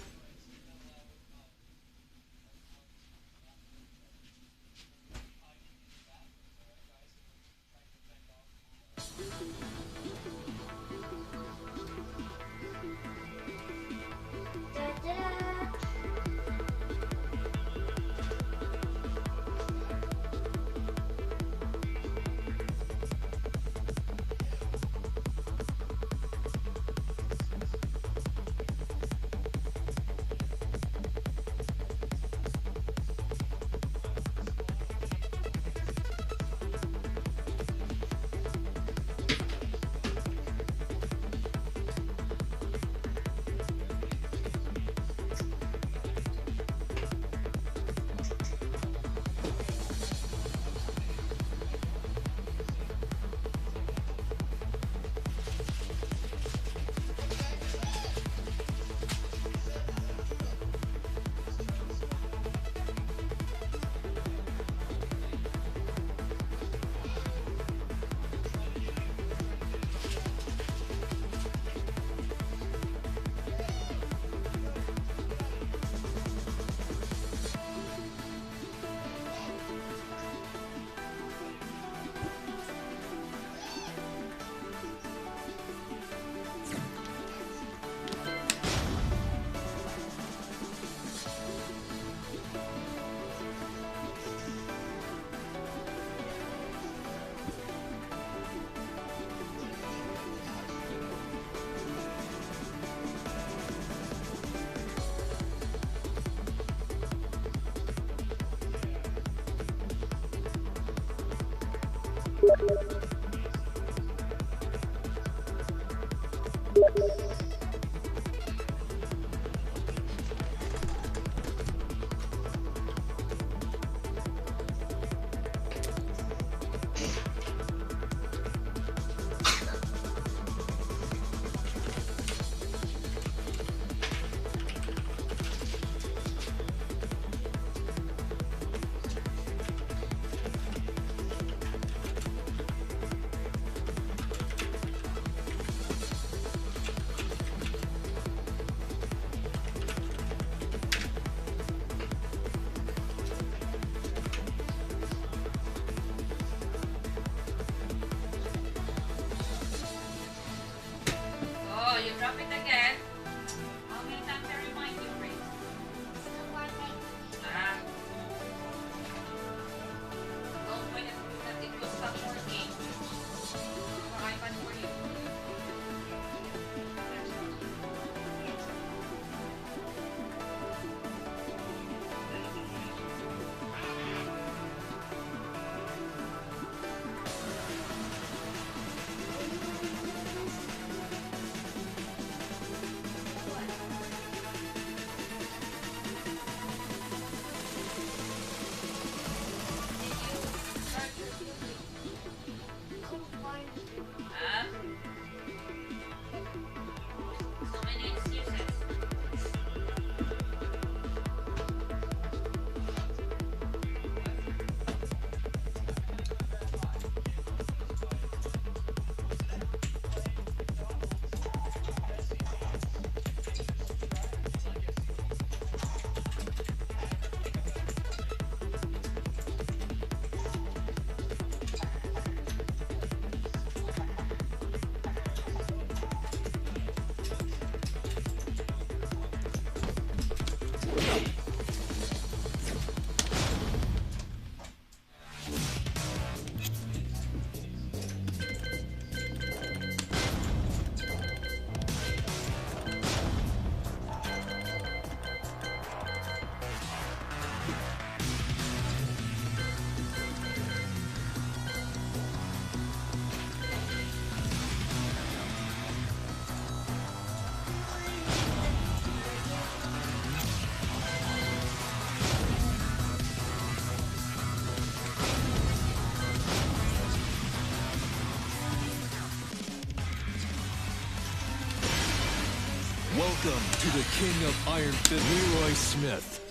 Welcome to the King of Iron Fist, Leroy Smith.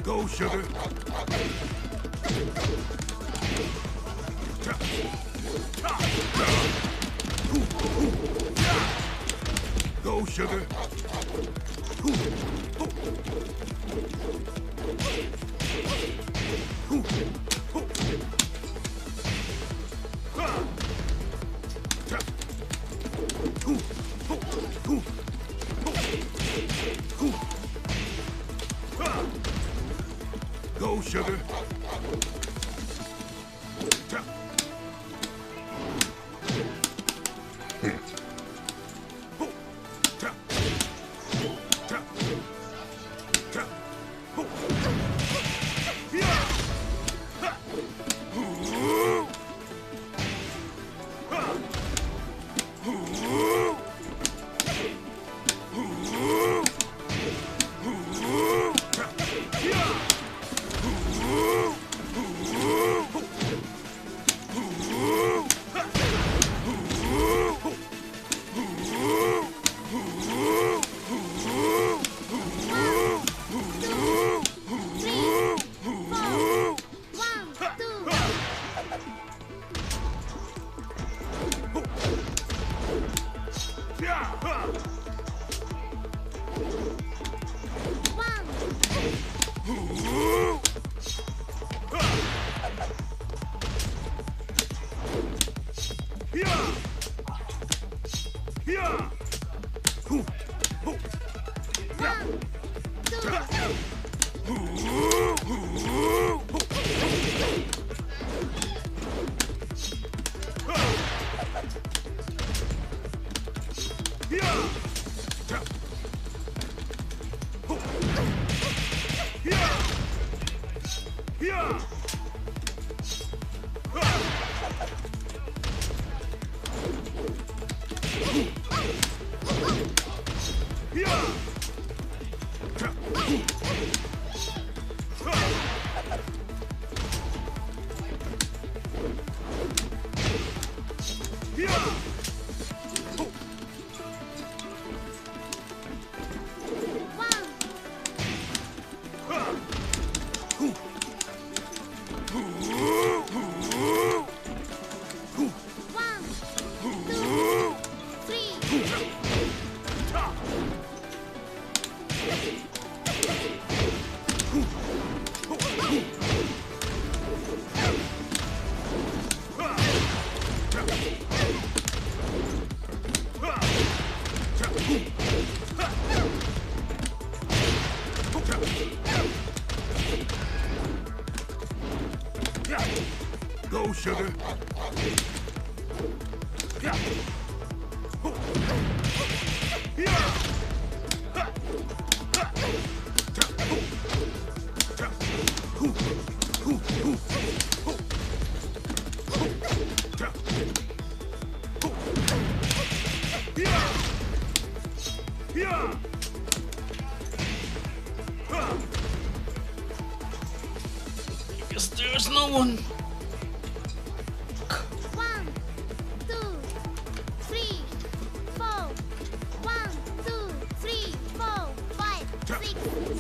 Go, sugar. Go, sugar. Go, sugar. go, sugar. Because there's no one. 1, 2, 3, 4. 1, 2, 3, 4, 5, 6,